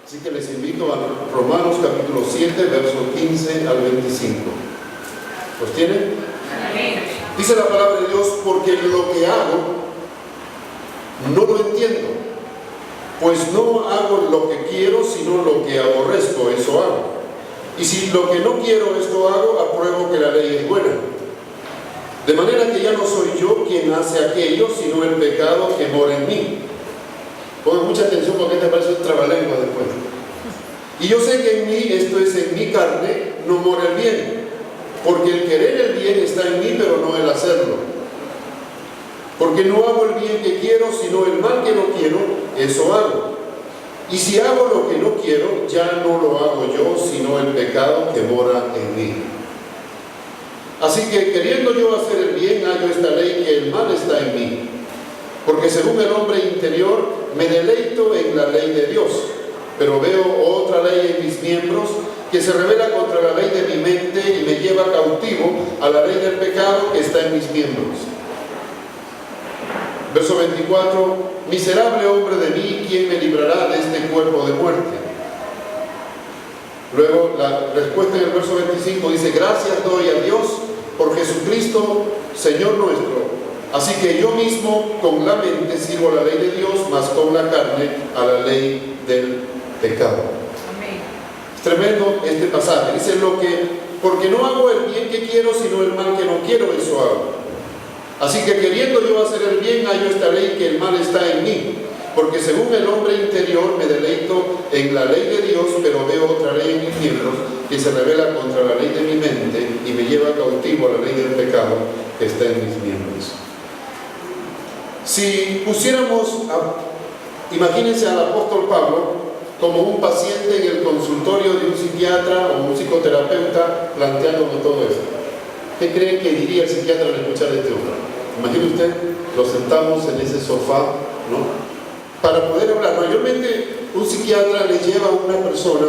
Así que les invito a Romanos capítulo 7, versos 15 al 25. ¿Los tienen? Amén. Dice la palabra de Dios: porque lo que hago no lo entiendo, pues no hago lo que quiero, sino lo que aborrezco, eso hago. Y si lo que no quiero, esto hago, apruebo que la ley es buena. De manera que ya no soy yo quien hace aquello, sino el pecado que mora en mí. Pongan mucha atención porque te parece un trabalengua después. Y yo sé que en mí, esto es en mi carne, no mora el bien, porque el querer el bien está en mí, pero no el hacerlo. Porque no hago el bien que quiero, sino el mal que no quiero, eso hago. Y si hago lo que no quiero, ya no lo hago yo, sino el pecado que mora en mí. Así que queriendo yo hacer el bien, hallo esta ley, que el mal está en mí. Porque según el hombre interior, me deleito en la ley de Dios, pero veo otra ley en mis miembros, que se rebela contra la ley de mi mente y me lleva cautivo a la ley del pecado que está en mis miembros. Verso 24: miserable hombre de mí, ¿quién me librará de este cuerpo de muerte? Luego la respuesta en el verso 25 dice: gracias doy a Dios por Jesucristo, Señor nuestro. Así que yo mismo con la mente sirvo a la ley de Dios, mas con la carne a la ley del pecado. Amén. Es tremendo este pasaje. Dice porque no hago el bien que quiero, sino el mal que no quiero, eso hago. Así que queriendo yo hacer el bien, hallo esta ley, que el mal está en mí. Porque según el hombre interior me deleito en la ley de Dios, pero veo otra ley en mis miembros, que se rebela contra la ley de mi mente y me lleva cautivo a la ley del pecado que está en mis miembros. Si pusiéramos, imagínense al apóstol Pablo como un paciente en el consultorio de un psiquiatra o un psicoterapeuta planteándome todo esto. ¿Qué creen que diría el psiquiatra al escuchar este hombre? Imagine usted, lo sentamos en ese sofá, ¿no? Para poder hablar. Mayormente un psiquiatra le lleva a una persona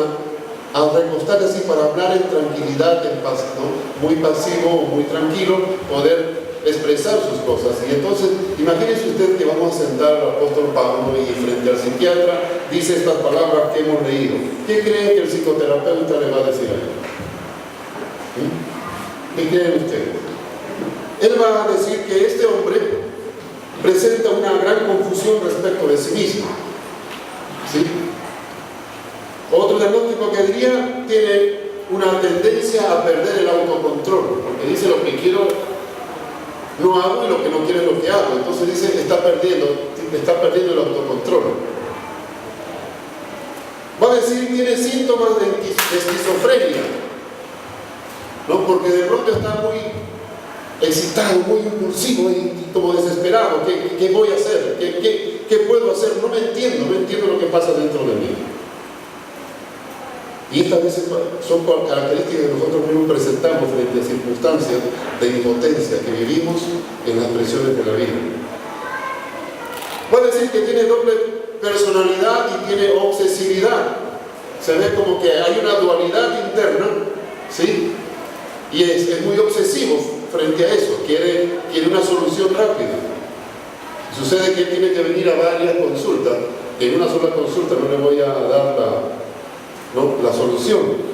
a recostar así para hablar en tranquilidad, en paz, ¿no? Muy pasivo o muy tranquilo, poder expresar sus cosas. Y entonces, imagínese usted que vamos a sentar al apóstol Pablo y frente al psiquiatra dice estas palabras que hemos leído. ¿Qué creen que el psicoterapeuta le va a decir a él? ¿Qué creen ustedes? Él va a decir que este hombre presenta una gran confusión respecto de sí mismo. ¿Sí? Otro diagnóstico que diría, tiene una tendencia a perder el autocontrol, porque dice: lo que quiero no hago y lo que no quiero es lo que hago. Entonces dice, está perdiendo el autocontrol. Va a decir, tiene síntomas de esquizofrenia, ¿no? Porque de pronto está muy excitado, muy impulsivo y como desesperado. ¿Qué voy a hacer? ¿Qué puedo hacer? No entiendo lo que pasa dentro de mí. Y estas veces son características que nosotros mismos presentamos frente a circunstancias de impotencia que vivimos en las presiones de la vida. Va a decir que tiene doble personalidad y tiene obsesividad. Se ve como que hay una dualidad interna, ¿sí? Y es muy obsesivo frente a eso, quiere una solución rápida. Sucede que él tiene que venir a varias consultas, que en una sola consulta no le voy a dar la solución.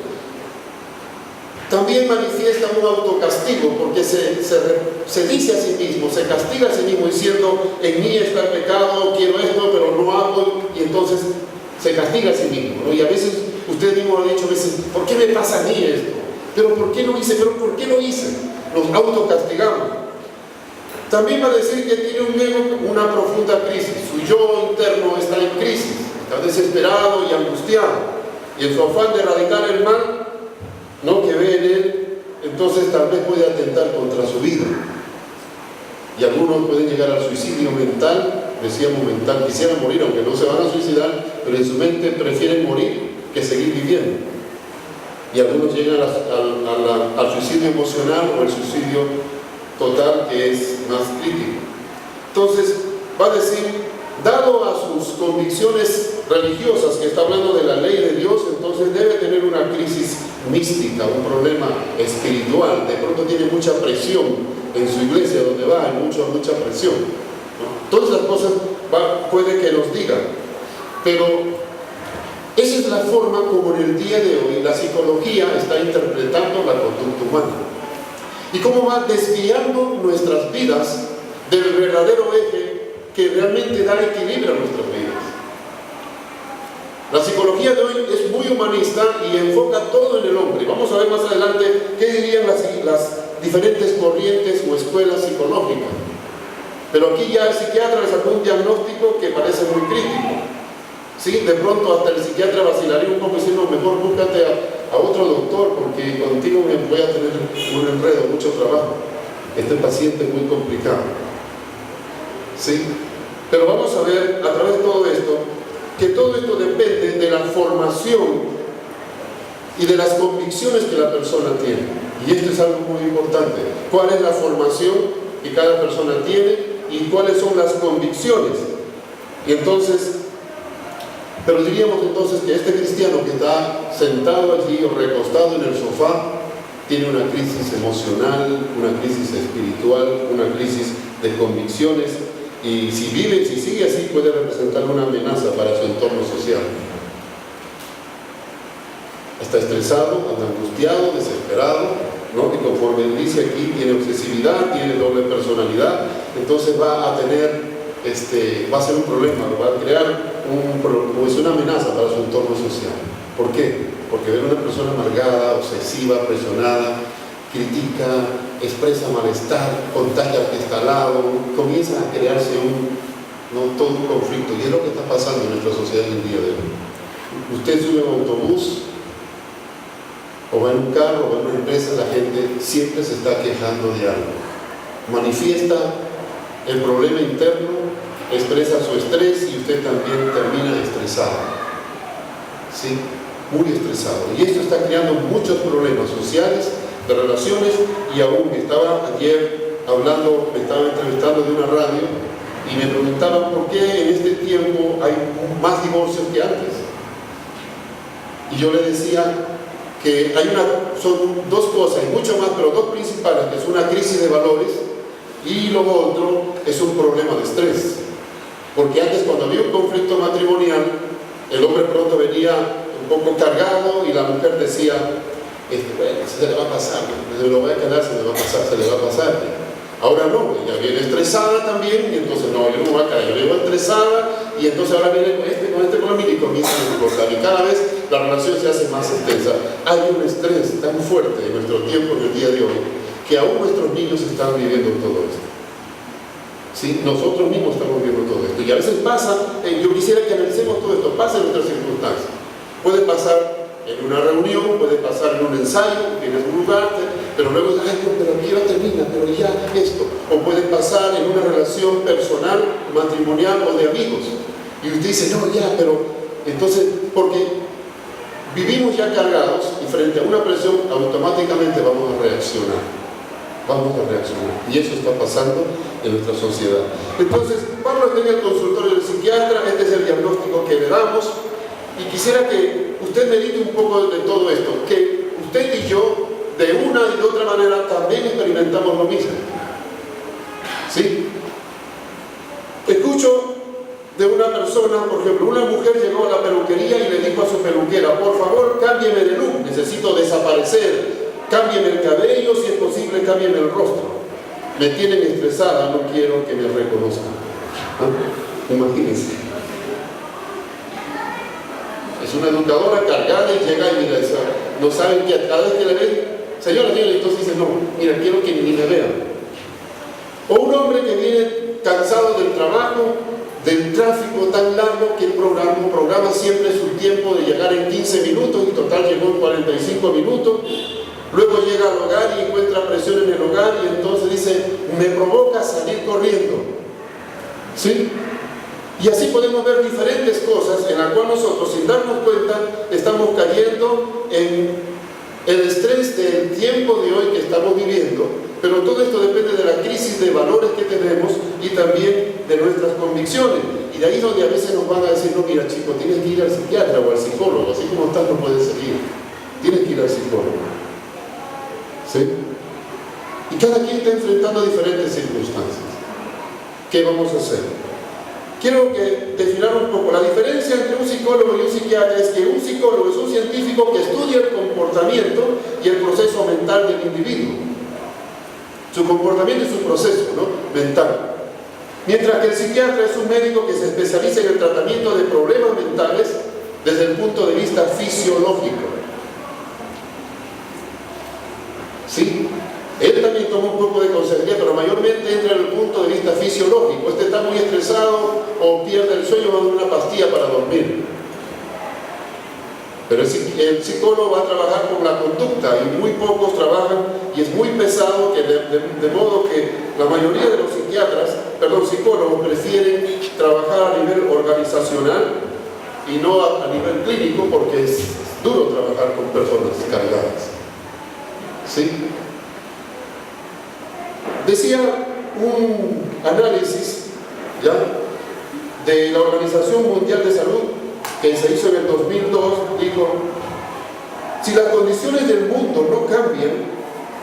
También manifiesta un autocastigo, porque se dice a sí mismo, se castiga a sí mismo diciendo: en mí está el pecado, quiero esto, pero no hago, y entonces se castiga a sí mismo, ¿no? Y a veces usted mismo ha dicho a veces: ¿por qué me pasa a mí esto? ¿Pero por qué no hice? ¿Pero por qué no hice? Nos autocastigamos. También va a decir que tiene un ego, una profunda crisis. Su yo interno está en crisis, está desesperado y angustiado. Y en su afán de erradicar el mal, ¿no?, que ve en él, entonces tal vez puede atentar contra su vida. Y algunos pueden llegar al suicidio mental, decíamos mental, quisieran morir aunque no se van a suicidar, pero en su mente prefieren morir que seguir viviendo. Y algunos llegan al suicidio emocional o el suicidio total, que es más crítico. Entonces va a decir, dado a sus convicciones religiosas, que está hablando de la ley de Dios, entonces debe tener una crisis mística, un problema espiritual. De pronto tiene mucha presión en su iglesia donde va, hay mucha presión, ¿no? Todas las cosas puede que nos digan, pero Esa es la forma como en el día de hoy la psicología está interpretando la conducta humana. Y cómo va desviando nuestras vidas del verdadero eje que realmente da equilibrio a nuestras vidas. La psicología de hoy es muy humanista y enfoca todo en el hombre. Vamos a ver más adelante qué dirían las diferentes corrientes o escuelas psicológicas. Pero aquí ya el psiquiatra le sacó un diagnóstico que parece muy crítico. ¿Sí? De pronto hasta el psiquiatra vacilaría un poco diciendo, mejor búscate a otro doctor porque contigo me voy a tener un enredo, mucho trabajo. Este paciente es muy complicado. ¿Sí? Pero vamos a ver a través de todo esto que todo esto depende de la formación y de las convicciones que la persona tiene. Y esto es algo muy importante. ¿Cuál es la formación que cada persona tiene y cuáles son las convicciones? Y entonces, pero diríamos entonces que este cristiano que está sentado allí o recostado en el sofá tiene una crisis emocional, una crisis espiritual, una crisis de convicciones, y si sigue así, puede representar una amenaza para su entorno social. Está estresado, anda angustiado, desesperado, ¿no? Y conforme él dice aquí, tiene obsesividad, tiene doble personalidad, entonces va a tener va a ser un problema, va a crear una amenaza para su entorno social. ¿Por qué? Porque ver a una persona amargada, obsesiva, presionada, critica, expresa malestar, contagia al que está al lado, comienza a crearse todo un conflicto, y es lo que está pasando en nuestra sociedad en el día de hoy. Usted sube a un autobús o va en un carro o va en una empresa, la gente siempre se está quejando de algo, manifiesta el problema interno, expresa su estrés y usted también termina estresado, ¿sí? Muy estresado. Y esto está creando muchos problemas sociales, de relaciones, y aún estaba ayer hablando, me estaba entrevistando de una radio y me preguntaban por qué en este tiempo hay más divorcios que antes. Y yo le decía que son dos cosas, y mucho más, pero dos principales, que es una crisis de valores, y lo otro es un problema de estrés. Porque antes, cuando había un conflicto matrimonial, el hombre pronto venía un poco cargado y la mujer decía, bueno, se le va a pasar, se lo voy a quedar, se le va a pasar. Ahora no, ella viene estresada también, y entonces no, yo no me voy a caer, yo vengo estresada, y entonces ahora viene con este problema y comienza a engordar, y cada vez la relación se hace más extensa. Hay un estrés tan fuerte en nuestro tiempo, en el día de hoy, que aún nuestros niños están viviendo todo esto. ¿Sí? Nosotros mismos estamos viviendo todo esto. Y a veces pasa, yo quisiera que analicemos todo esto, pasa en nuestras circunstancias. Puede pasar en una reunión, puede pasar en un ensayo, tienes un lugar, pero luego, pero aquí ya termina, pero ya esto. O puede pasar en una relación personal, matrimonial o de amigos. Y usted dice, no, ya, pero entonces, porque vivimos ya cargados y frente a una presión automáticamente vamos a reaccionar. Y eso está pasando en nuestra sociedad. Entonces, Pablo está en el consultorio del psiquiatra, este es el diagnóstico que le damos, y quisiera que usted medite un poco de todo esto, que usted y yo, de una y de otra manera, también experimentamos lo mismo. ¿Sí? Escucho de una persona, por ejemplo, una mujer llegó a la peluquería y le dijo a su peluquera, por favor, cámbieme de look, necesito desaparecer, cámbieme el cabello, si es posible, cámbieme el rostro. Me tienen estresada, no quiero que me reconozcan. ¿Ah? Imagínense. Es una educadora cargada y llega y mira, no saben que cada vez que le ven, señora, entonces dice, no, mira, quiero que ni me vean. O un hombre que viene cansado del trabajo, del tráfico tan largo que programa siempre su tiempo de llegar en 15 minutos y total llegó en 45 minutos. Luego llega al hogar y encuentra presión en el hogar y entonces dice, me provoca salir corriendo. ¿Sí? Y así podemos ver diferentes cosas en las cuales nosotros, sin darnos cuenta, estamos cayendo en el estrés del tiempo de hoy que estamos viviendo, pero todo esto depende de la crisis de valores que tenemos y también de nuestras convicciones. Y de ahí donde a veces nos van a decir, no, mira chico, tienes que ir al psiquiatra o al psicólogo, así como estás no puedes seguir, tienes que ir al psicólogo. ¿Sí? Y cada quien está enfrentando diferentes circunstancias. ¿Qué vamos a hacer? quiero que definar un poco la diferencia entre un psicólogo y un psiquiatra. Es que un psicólogo es un científico que estudia el comportamiento y el proceso mental del individuo, su comportamiento y su proceso, ¿no?, mental. Mientras que el psiquiatra es un médico que se especializa en el tratamiento de problemas mentales desde el punto de vista fisiológico. ¿Sí? Él también toma un poco de consejería, pero mayormente entra en el punto de vista fisiológico. Este está muy estresado o pierde el sueño, va a dar una pastilla para dormir. Pero el psicólogo va a trabajar con la conducta y muy pocos trabajan, y es muy pesado, que de modo que la mayoría de los psicólogos prefieren trabajar a nivel organizacional y no a nivel clínico, porque es duro trabajar con personas cargadas. ¿Sí? Decía un análisis, ¿ya?, de la Organización Mundial de Salud, que se hizo en el 2002, dijo: si las condiciones del mundo no cambian,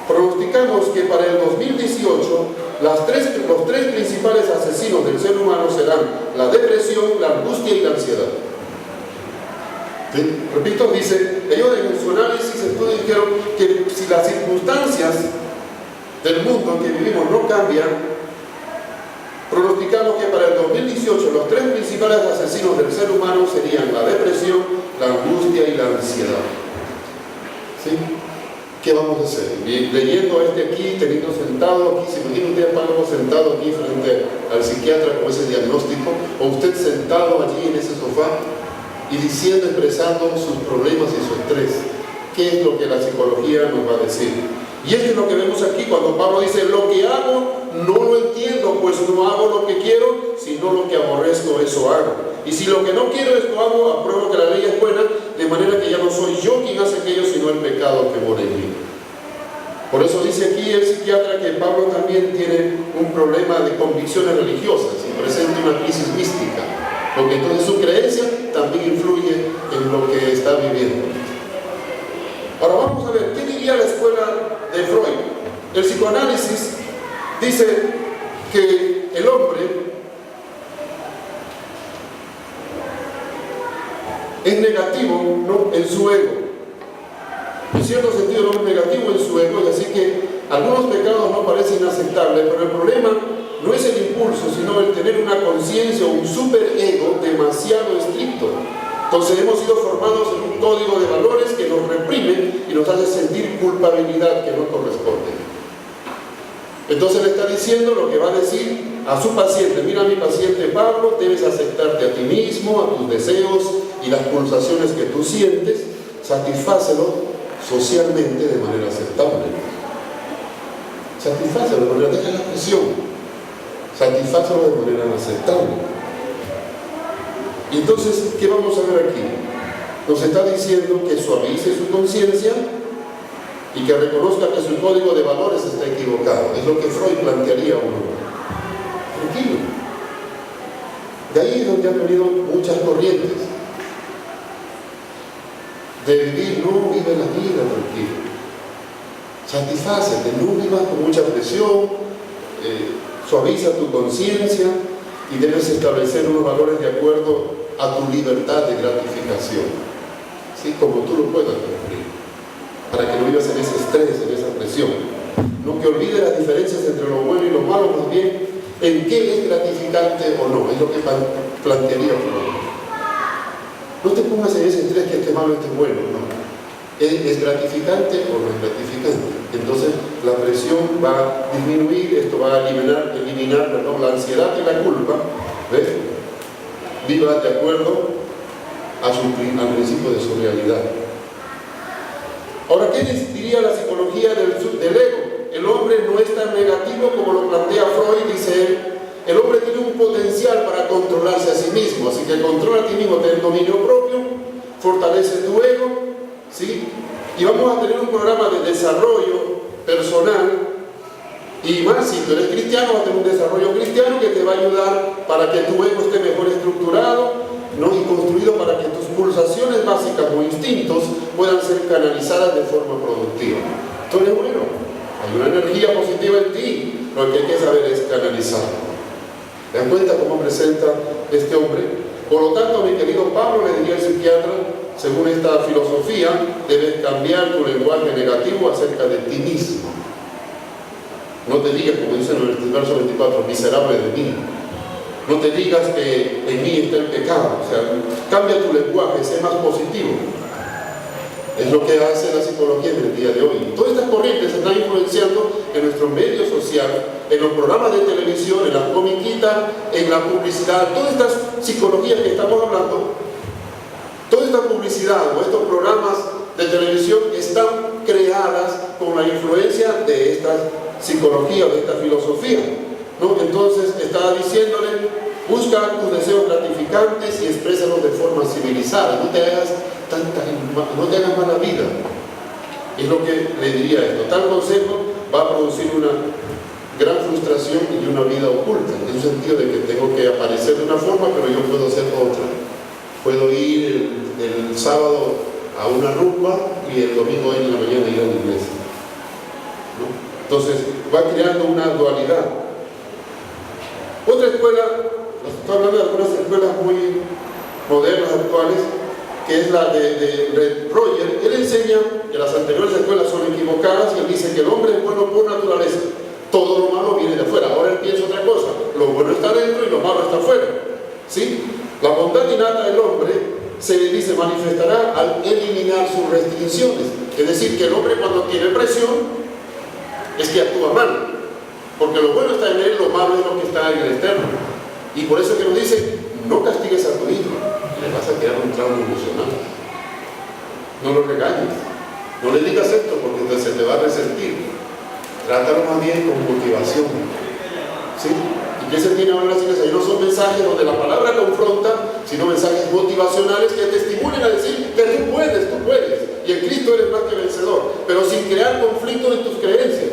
pronosticamos que para el 2018 los tres principales asesinos del ser humano serán la depresión, la angustia y la ansiedad. ¿Sí? Repito, dice, ellos en su análisis dijeron que si las circunstancias del mundo en que vivimos no cambian, pronosticamos que para el 2018 los tres principales asesinos del ser humano serían la depresión, la angustia y la ansiedad. ¿Sí? ¿Qué vamos a hacer? Y leyendo aquí, teniendo sentado aquí, se imagina usted a Pablo sentado aquí frente al psiquiatra con ese diagnóstico, o usted sentado allí en ese sofá y diciendo, expresando sus problemas y su estrés. ¿Qué es lo que la psicología nos va a decir? Y esto es lo que vemos aquí cuando Pablo dice: lo que hago no lo entiendo, pues no hago lo que quiero, sino lo que aborrezco, eso hago. Y si lo que no quiero esto hago, apruebo que la ley es buena, de manera que ya no soy yo quien hace aquello, sino el pecado que mora en mí. Por eso dice aquí el psiquiatra que Pablo también tiene un problema de convicciones religiosas y presenta una crisis mística, porque entonces su creencia también influye en lo que está viviendo. Ahora vamos a ver, ¿qué diría la escuela de Freud? El psicoanálisis dice que el hombre es negativo, ¿no?, en su ego. En cierto sentido, el hombre es negativo en su ego, y así que algunos pecados no parecen inaceptables, pero el problema no es el impulso, sino el tener una conciencia o un superego demasiado estricto. Entonces hemos sido formados en un código de valores que nos reprime y nos hace sentir culpabilidad que no corresponde. Entonces le está diciendo lo que va a decir a su paciente: mira, mi paciente Pablo, debes aceptarte a ti mismo, a tus deseos y las pulsaciones que tú sientes, satisfácelo socialmente de manera aceptable. Satisfácelo de manera, deja la presión, satisfácelo de manera aceptable. Y entonces, ¿qué vamos a ver aquí? Nos está diciendo que suavice su conciencia y que reconozca que su código de valores está equivocado. Es lo que Freud plantearía a uno. Tranquilo. De ahí es donde han venido muchas corrientes. De vivir, no vive la vida tranquilo. Satisfácete, no vivas con mucha presión, suaviza tu conciencia y debes establecer unos valores de acuerdo a tu libertad de gratificación, ¿sí?, como tú lo puedas cumplir, para que no vivas en ese estrés, en esa presión. No que olvides las diferencias entre lo bueno y lo malo, más bien en qué es gratificante o no, es lo que plantearía Freud. No te pongas en ese estrés que este malo, este bueno, no. ¿Es gratificante o no es gratificante? Entonces la presión va a disminuir, esto va a eliminar la ansiedad y la culpa. ¿Ves? Viva de acuerdo al principio de su realidad. Ahora, ¿qué diría la psicología del ego? El hombre no es tan negativo como lo plantea Freud, dice él. El hombre tiene un potencial para controlarse a sí mismo, así que controla a ti mismo, ten dominio propio, fortalece tu ego, ¿sí? Y vamos a tener un programa de desarrollo personal, y más si tú eres cristiano, vas a tener un desarrollo cristiano que te va a ayudar para que tu ego esté mejor estructurado, ¿no?, y construido para que tus pulsaciones básicas o instintos puedan ser canalizadas de forma productiva. Tú eres bueno, hay una energía positiva en ti, lo que hay que saber es canalizarlo. ¿Te das cuenta cómo presenta este hombre. Por lo tanto, mi querido Pablo, le diría al psiquiatra, según esta filosofía, debes cambiar tu lenguaje negativo acerca de ti mismo. No te digas, como dice en el verso 24, miserable de mí. No te digas que en mí está el pecado. O sea, cambia tu lenguaje, sé más positivo. Es lo que hace la psicología en el día de hoy. Todas estas corrientes se están influenciando en nuestro medio social, en los programas de televisión, en la comiquita, en la publicidad. Todas estas psicologías que estamos hablando, toda esta publicidad o estos programas de televisión están creadas con la influencia de esta psicología, de esta filosofía, ¿no? Entonces estaba diciéndole, busca tus deseos gratificantes y exprésalos de forma civilizada. No te hagas mala vida. Es lo que le diría esto. Tal consejo va a producir una gran frustración y una vida oculta, en el sentido de que tengo que aparecer de una forma, pero yo puedo ser otra. Puedo ir el sábado a una rumba y el domingo en la mañana ir a la iglesia, ¿no? Entonces va creando una dualidad. Otra escuela, estoy hablando de algunas escuelas muy modernas, actuales, que es la de Red Roger. Él enseña que las anteriores escuelas son equivocadas y él dice que el hombre es bueno por naturaleza. Todo lo malo viene de afuera. Ahora él piensa otra cosa. Lo bueno está dentro y lo malo está afuera. ¿Sí? La bondad innata del hombre se dice manifestará al eliminar sus restricciones. Es decir, que el hombre cuando tiene presión es que actúa mal. Porque lo bueno está en él, lo malo es lo que está en el externo. Y por eso que nos dice, no castigues a tu hijo. Le vas a crear un trauma emocional. No lo regañes. No le digas esto porque se te va a resentir. Trátalo más bien con motivación. ¿Sí? ¿Y qué se tiene ahora en las iglesias? No son mensajes donde la palabra confronta, sino mensajes motivacionales que te estimulen a decir que tú puedes. Y en Cristo eres más que vencedor. Pero sin crear conflicto en tus creencias.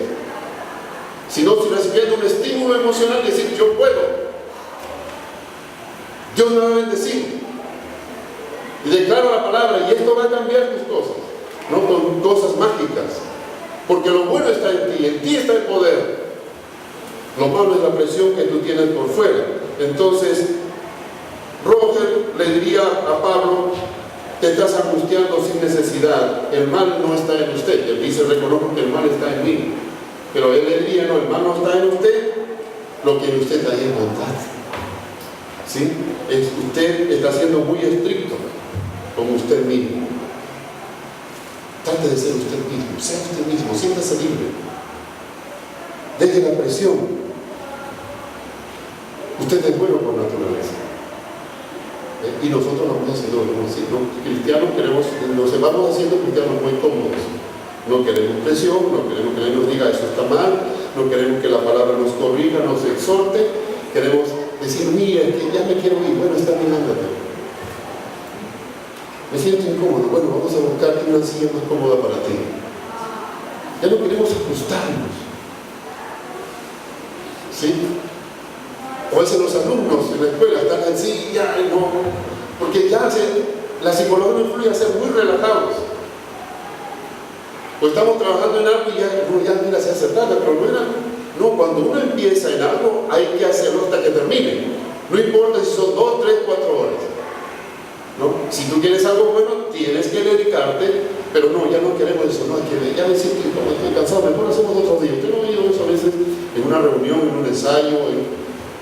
Sino recibiendo un estímulo emocional, decir yo puedo. Dios me va a bendecir. Y declara la palabra, y esto va a cambiar tus cosas, no con cosas mágicas, porque lo bueno está en ti está el poder. Lo malo es la presión que tú tienes por fuera. Entonces, Roger le diría a Pablo, te estás angustiando sin necesidad, el mal no está en usted. Él dice, reconozco que el mal está en mí, pero él le diría, no, el mal no está en usted, lo que en usted está ahí en bondad. ¿Sí? Usted está siendo muy estricto con usted mismo. Trate de ser usted mismo, sea usted mismo, siéntase libre. Deje la presión. Usted es bueno por naturaleza. Y nosotros vamos haciendo, los cristianos nos vamos haciendo cristianos muy cómodos. No queremos presión, no queremos que Él nos diga eso está mal, no queremos que la palabra nos corrija, nos exhorte, queremos decir, mira, que ya me quiero ir, bueno, está bien, ándate. Me siento incómodo, bueno, vamos a buscar una silla más cómoda para ti. Ya no queremos ajustarnos. ¿Sí? O a veces los alumnos en la escuela están así, ya no, porque ya la psicología influye a ser muy relajados. Pues estamos trabajando en algo y ya mira, se hace tarde, pero no, cuando uno empieza en algo hay que hacerlo hasta que termine. No importa si son 2, 3, 4 horas. ¿No? Si tú quieres algo bueno, tienes que dedicarte, pero no, ya no queremos eso, no, ya me siento como estoy cansado, mejor hacemos otro día. Usted no ha oído eso a veces en una reunión, en un ensayo,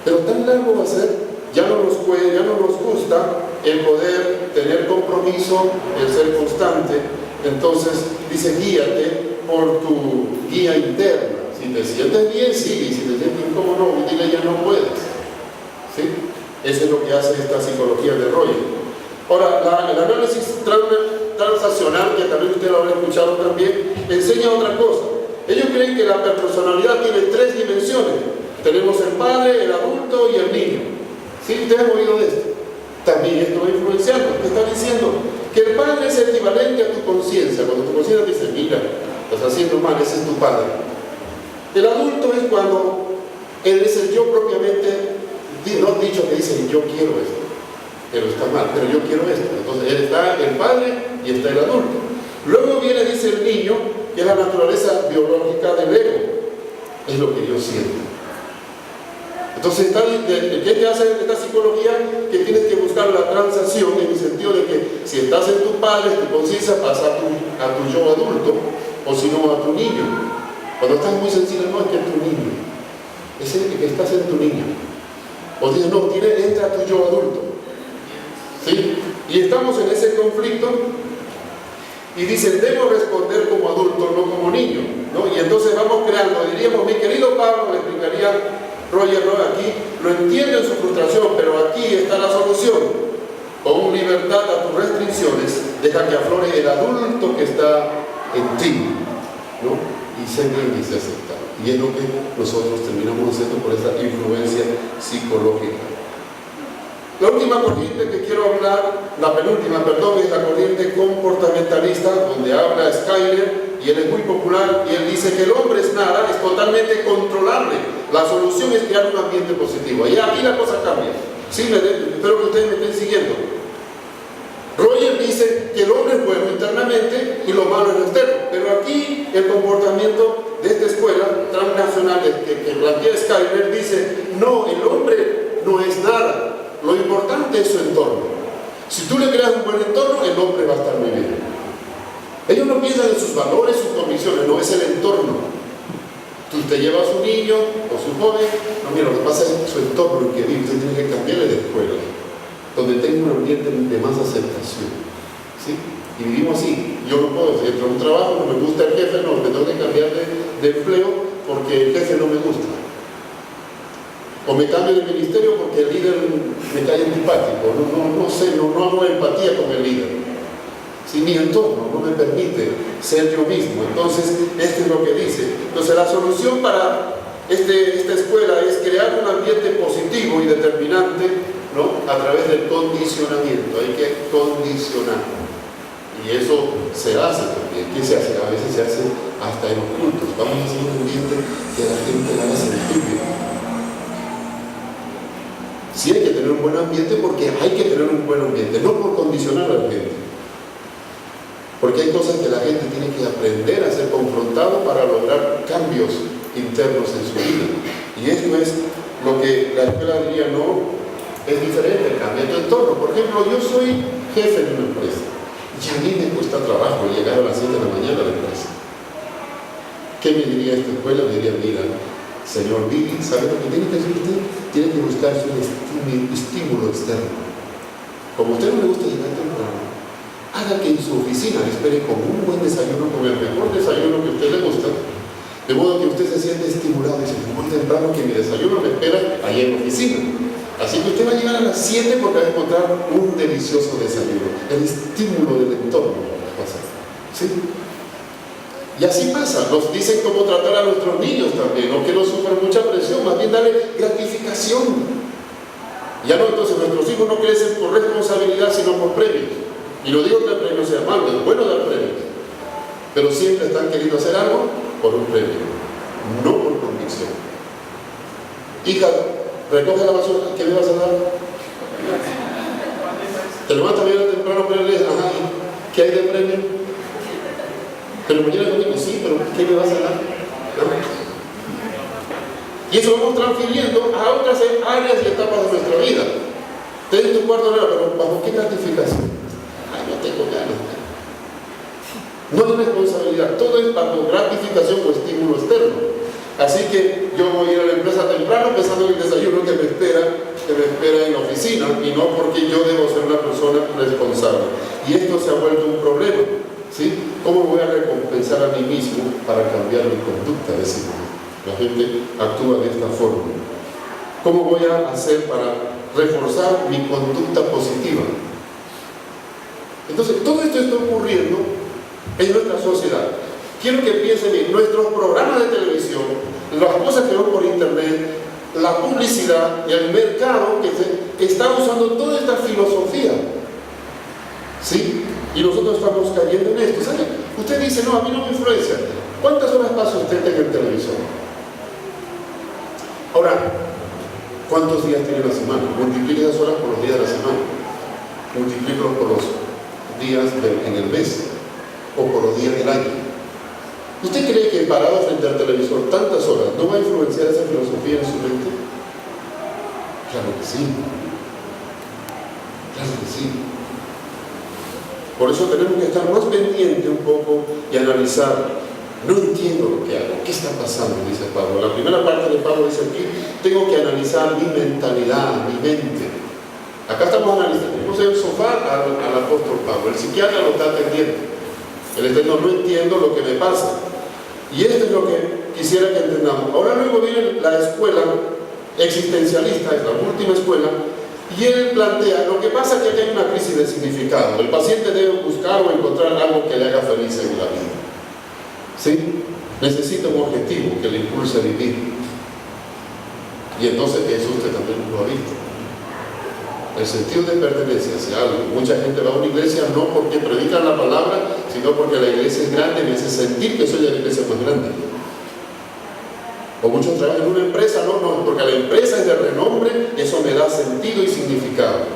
pero tan largo va a ser, ya no nos gusta el poder tener compromiso, el ser constante. Entonces dice, guíate por tu guía interna. Si te sientes bien, sigue, y si te sientes incómodo, no, dile ya no puedes. ¿Sí? Eso es lo que hace esta psicología de Roger. Ahora, el análisis transaccional, que también usted lo habrá escuchado también, enseña otra cosa. Ellos creen que la personalidad tiene 3 dimensiones. Tenemos el padre, el adulto y el niño. ¿Sí? ¿Ustedes han oído de esto? También esto va influenciando. ¿Qué está diciendo? Que el padre es equivalente a tu conciencia. Cuando tu conciencia dice, mira, estás haciendo mal, ese es tu padre. El adulto es cuando él es el yo propiamente, no dicho que dice, yo quiero esto, pero está mal, pero yo quiero esto. Entonces él está el padre y está el adulto. Luego viene, dice el niño, que es la naturaleza biológica del ego. Es lo que yo siento. Entonces, ¿qué te hace esta psicología? Que tienes que buscar la transacción en el sentido de que si estás en tus padres, tu conciencia pasa a tu yo adulto, o si no, a tu niño. Cuando estás muy sensible, no, es que es tu niño. Es el que estás en tu niño. O dices, no, entra a tu yo adulto. ¿Sí? Y estamos en ese conflicto y dicen, debo responder como adulto, no como niño, ¿no? Y entonces vamos creando, diríamos, mi querido Pablo, le explicaría Roger Roy aquí, lo entiende en su frustración, pero aquí está la solución. Con libertad a tus restricciones, deja que aflore el adulto que está en ti, ¿no? Y sé bien y sé aceptar. Y es lo que nosotros terminamos haciendo por esa influencia psicológica. La última corriente que quiero hablar, la penúltima, perdón, es la corriente comportamentalista, donde habla Skyler, y él es muy popular, y él dice que el hombre es nada, es totalmente controlable. La solución es crear un ambiente positivo. Y aquí la cosa cambia. Sí, espero que ustedes me estén siguiendo. Roger dice que el hombre es bueno internamente y lo malo es lo externo. Pero aquí el comportamiento de esta escuela transnacional que plantea Skyler dice, no, el hombre no es nada. Lo importante es su entorno. Si tú le creas un buen entorno, el hombre va a estar muy bien. Ellos no piensan en sus valores, sus convicciones, no, es el entorno. Tú te llevas a su niño o su joven, no, mira, lo que pasa es su entorno en que vive, usted tiene que cambiarle de escuela, donde tenga un ambiente de más aceptación. ¿Sí? Y vivimos así. Yo no puedo, si entro a un trabajo, no me gusta el jefe, no, me tengo que cambiar de empleo porque el jefe no me gusta. O me cambio de ministerio porque el líder me cae antipático, no sé, no hago empatía con el líder. Si mi entorno no me permite ser yo mismo, entonces esto es lo que dice. Entonces la solución para esta escuela es crear un ambiente positivo y determinante, ¿no? A través del condicionamiento. Hay que condicionar. Y eso se hace también. ¿Qué se hace? A veces se hace hasta en los cultos. Vamos a hacer un ambiente que la gente la haga sentir bien. Sí hay que tener un buen ambiente porque hay que tener un buen ambiente, no por condicionar a la gente. Porque hay cosas que la gente tiene que aprender a ser confrontado para lograr cambios internos en su vida. Y eso es lo que la escuela diría, no, es diferente, cambia tu entorno. Por ejemplo, yo soy jefe de una empresa y a mí me cuesta trabajo llegar a las 7 de la mañana a la empresa. ¿Qué me diría esta escuela? Me diría, mira, señor Billy, ¿sabe lo que tiene que hacer usted? Tiene que buscarse un estímulo externo. Como a usted no le gusta llegar temprano, haga que en su oficina le espere con un buen desayuno, con el mejor desayuno que a usted le gusta, de modo que usted se siente estimulado y dice, muy temprano que mi desayuno me espera allá en la oficina. Así que usted va a llegar a las 7 porque va a encontrar un delicioso desayuno. El estímulo del entorno va a pasar. ¿Sí? Y así pasa, nos dicen cómo tratar a nuestros niños también, no que no sufran mucha presión, más bien darle gratificación. Ya no, entonces nuestros hijos no crecen por responsabilidad, sino por premios. Y no digo que el premio sea malo, es bueno dar premios, pero siempre están queriendo hacer algo por un premio, no por convicción. Hija, recoge la basura, ¿qué le vas a dar? Te levantas bien temprano, pero le dices, ajá, ¿qué hay de premio? Pero mañana domingo, sí, pero ¿qué me vas a dar? ¿No? Y eso lo vamos transfiriendo a otras áreas y etapas de nuestra vida. Ten tu cuarto de hora, pero ¿bajo qué gratificación? Ay, no tengo ganas. No hay responsabilidad, todo es bajo gratificación o estímulo externo. Así que yo voy a ir a la empresa temprano pensando en el desayuno que me espera en la oficina y no porque yo debo ser una persona responsable. Y esto se ha vuelto un problema. ¿Sí? ¿Cómo voy a recompensar a mí mismo para cambiar mi conducta? La gente actúa de esta forma. ¿Cómo voy a hacer para reforzar mi conducta positiva? Entonces, todo esto está ocurriendo en nuestra sociedad. Quiero que piensen bien, nuestros programas de televisión, las cosas que vemos por internet, la publicidad y el mercado que está usando toda esta filosofía. ¿Sí? Y nosotros estamos cayendo en esto. ¿Sabe? Usted dice, no, a mí no me influencia. ¿Cuántas horas pasa usted en el televisor? Ahora, ¿cuántos días tiene la semana? Multiplique esas horas por los días de la semana. Multiplíquelos por los días en el mes o por los días del año. ¿Usted cree que parado frente al televisor tantas horas no va a influenciar esa filosofía en su mente? Claro que sí. Claro que sí. Por eso tenemos que estar más pendientes un poco y analizar. No entiendo lo que hago. ¿Qué está pasando? Dice Pablo. La primera parte de Pablo dice aquí, tengo que analizar mi mentalidad, mi mente. Acá estamos analizando. Tenemos el sofá al apóstol Pablo. El psiquiatra lo está atendiendo. Él está diciendo, no entiendo lo que me pasa. Y esto es lo que quisiera que entendamos. Ahora luego viene la escuela existencialista, es la última escuela, y él plantea, lo que pasa es que aquí hay una crisis de significado. El paciente debe buscar o encontrar algo que le haga feliz en la vida. ¿Sí? Necesita un objetivo que le impulse a vivir. Y entonces eso usted también lo ha visto. El sentido de pertenencia hacia algo. Mucha gente va a una iglesia no porque predican la palabra, sino porque la iglesia es grande y me hace sentir que soy de la iglesia más grande. O muchos trabajan en una empresa, no, porque la empresa es de renombre, eso me da sentido y significado.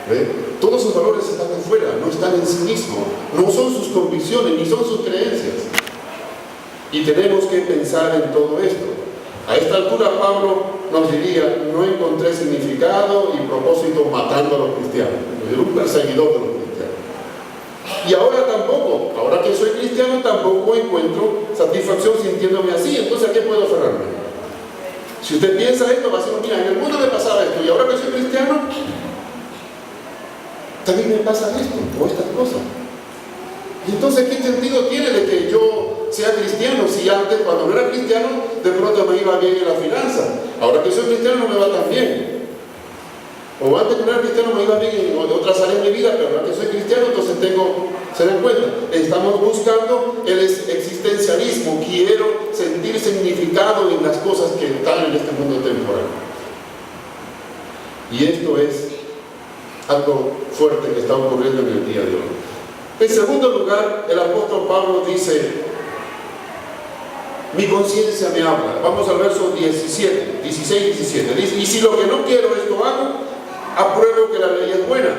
¿Ve? Todos sus valores están afuera, no están en sí mismos, no son sus convicciones ni son sus creencias. Y tenemos que pensar en todo esto. A esta altura Pablo nos diría, no encontré significado y propósito matando a los cristianos. Era un perseguidor de los cristianos. Y ahora tampoco, ahora que soy cristiano, tampoco encuentro satisfacción sintiéndome así. Entonces, ¿a qué puedo aferrarme? Si usted piensa esto, va a decir, mira, en el mundo me pasaba esto y ahora que soy cristiano, también me pasa esto o estas cosas. Y entonces, ¿qué sentido tiene de que yo sea cristiano si antes, cuando no era cristiano, de pronto me iba bien en la finanza? Ahora que soy cristiano no me va tan bien. O antes que no era cristiano me iba bien en otras áreas de mi vida, pero ahora que soy cristiano, entonces se dan cuenta, estamos buscando el existencialismo, quiero sentir significado en las cosas que están en este mundo temporal. Y esto es algo fuerte que está ocurriendo en el día de hoy. En segundo lugar, el apóstol Pablo dice, mi conciencia me habla. Vamos al verso 16 y 17. Dice, y si lo que no quiero esto hago, apruebo que la ley es buena.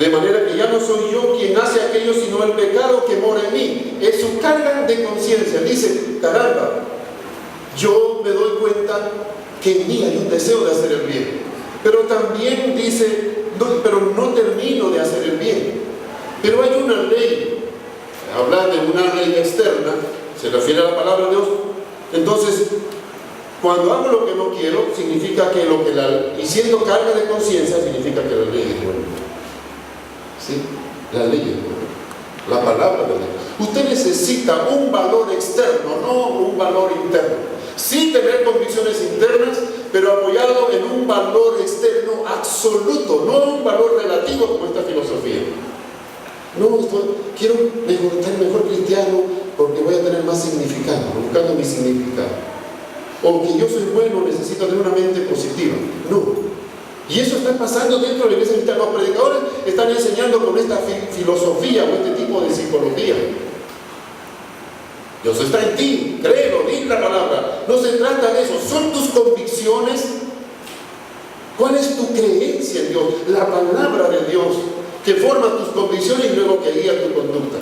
De manera que ya no soy yo quien hace aquello, sino el pecado que mora en mí. Es su carga de conciencia. Dice, caramba, yo me doy cuenta que en mí hay un deseo de hacer el bien. Pero también dice, pero no termino de hacer el bien. Pero hay una ley, hablar de una ley externa, se refiere a la palabra de Dios. Entonces, cuando hago lo que no quiero, significa que y siendo carga de conciencia, significa que la ley es buena. ¿Sí? La ley es buena. La palabra de Dios. Usted necesita un valor externo, no un valor interno. Sí tener convicciones internas, pero apoyado en un valor externo absoluto, no un valor relativo como esta filosofía. No, quiero ser mejor cristiano porque voy a tener más significado, buscando mi significado. O que yo soy bueno, necesito tener una mente positiva. No. Y eso está pasando dentro de la iglesia cristiana. Los predicadores están enseñando con esta filosofía o este tipo de psicología. Dios está en ti, créelo, di la palabra. No se trata de eso, son tus convicciones. ¿Cuál es tu creencia en Dios? La palabra de Dios, que forma tus convicciones y luego que guía tu conducta.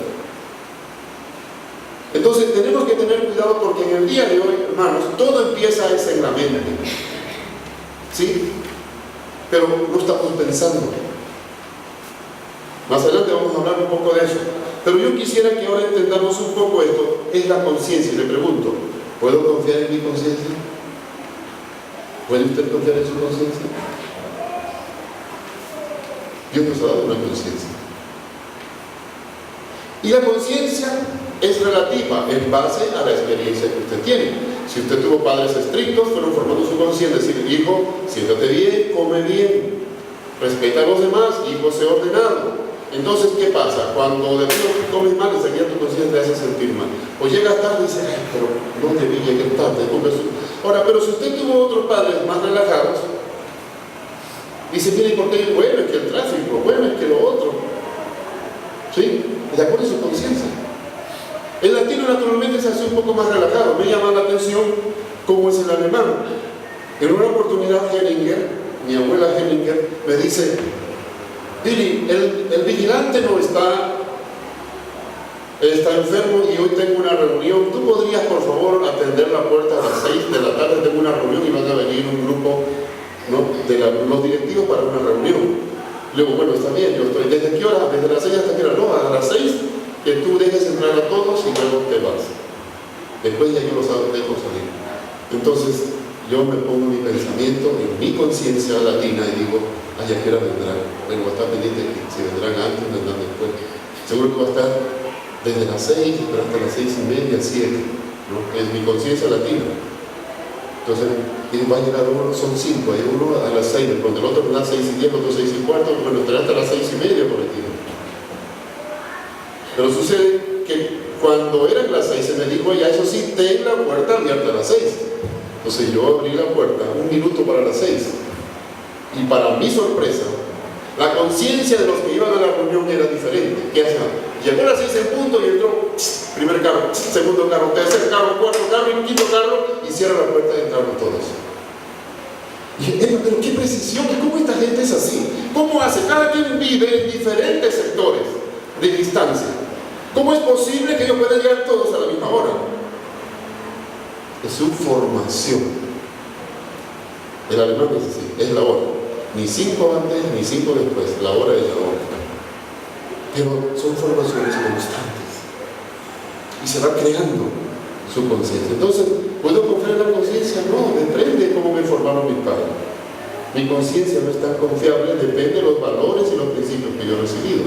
Entonces tenemos que tener cuidado porque en el día de hoy, hermanos, todo empieza en la mente. ¿Sí? Pero no estamos pensando. Más adelante vamos a hablar un poco de eso. Pero yo quisiera que ahora entendamos un poco esto. Es la conciencia. Le pregunto, ¿puedo confiar en mi conciencia? ¿Puede usted confiar en su conciencia? Dios nos ha dado una conciencia. Y la conciencia es relativa en base a la experiencia que usted tiene. Si usted tuvo padres estrictos, fueron formando su conciencia, decir, hijo, siéntate bien, come bien, respeta a los demás, hijo, sé ordenado. Entonces, ¿qué pasa? Cuando de pronto comes mal, enseguida tu conciencia te hace sentir mal. O llegas tarde y dices, ay, pero no debí llegar tarde. Ahora, pero si usted tuvo otros padres más relajados, dice, mire, ¿por qué? Bueno, es que el tráfico, bueno, es que lo otro. ¿Sí? De acuerdo a su conciencia. El latino naturalmente se hace un poco más relajado. Me llama la atención cómo es el alemán. En una oportunidad Hellinger, mi abuela Hellinger, me dice, Billy, el vigilante no está enfermo y hoy tengo una reunión. ¿Tú podrías, por favor, atender la puerta a las 6 de la tarde? Tengo una reunión y van a venir un grupo ¿no? Los directivos para una reunión. Luego, bueno, está bien, yo estoy, ¿desde qué hora? Desde las 6 hasta qué hora, no, a las 6, que tú dejes entrar a todos y luego te vas. Después ya yo los dejo salir. Entonces, yo me pongo mi pensamiento en mi conciencia latina y digo, ¿a qué hora vendrán? Bueno, va a estar pendiente si vendrán antes, vendrán después. Seguro que va a estar desde las 6 pero hasta las 6:30, 7, ¿no? Es mi conciencia latina. Entonces, va a llegar uno, son 5, hay uno a las 6, cuando el otro vendrá a 6:10, el otro 6:15, bueno, estará hasta las 6:30 por aquí. Pero sucede que cuando eran las 6 se me dijo, ya eso sí, ten la puerta abierta a las 6. Entonces yo abrí la puerta 1 minuto para las 6. Y para mi sorpresa, la conciencia de los que iban a la reunión era diferente. ¿Qué hacían? Llegó a las 6 en punto y entró primer carro, segundo carro, tercer carro, cuarto carro y quinto carro y cierra la puerta y entraron todos. Y dije, pero qué precisión, ¿cómo esta gente es así? ¿Cómo hace? Cada quien vive en diferentes sectores de distancia. ¿Cómo es posible que ellos puedan llegar todos a la misma hora? Es su formación. El alemán es así, es la hora. Ni 5 antes, ni 5 después, la hora es la hora. Pero son formaciones constantes. Y se va creando su conciencia. Entonces, ¿puedo confiar en la conciencia? No, depende de cómo me formaron mis padres. Mi conciencia no es tan confiable, depende de los valores y los principios que yo he recibido.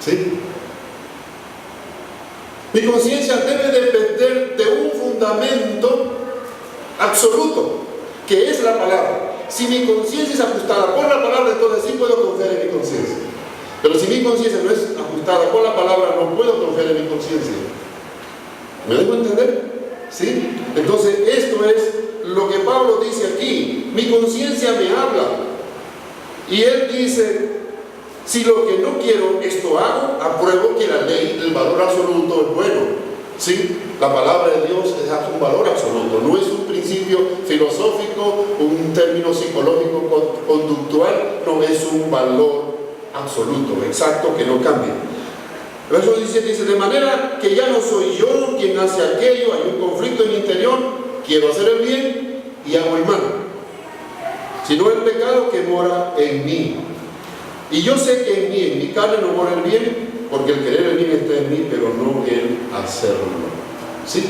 ¿Sí? Mi conciencia debe depender de un fundamento absoluto, que es la palabra. Si mi conciencia es ajustada por la palabra, entonces sí puedo confiar en mi conciencia. Pero si mi conciencia no es ajustada por la palabra, no puedo confiar en mi conciencia. ¿Me dejo entender? ¿Sí? Entonces, esto es lo que Pablo dice aquí. Mi conciencia me habla. Y él dice, si lo que no quiero, esto hago, apruebo que la ley del valor absoluto es bueno. ¿Sí? La palabra de Dios es un valor absoluto, no es un principio filosófico, un término psicológico conductual, no es un valor absoluto, exacto, que no cambia. El verso 17 dice, de manera que ya no soy yo quien hace aquello, hay un conflicto en mi interior, quiero hacer el bien y hago el mal, sino el pecado que mora en mí. Y yo sé que en mí, en mi carne no mora el bien, porque el querer el bien está en mí, pero no el hacerlo. ¿Sí?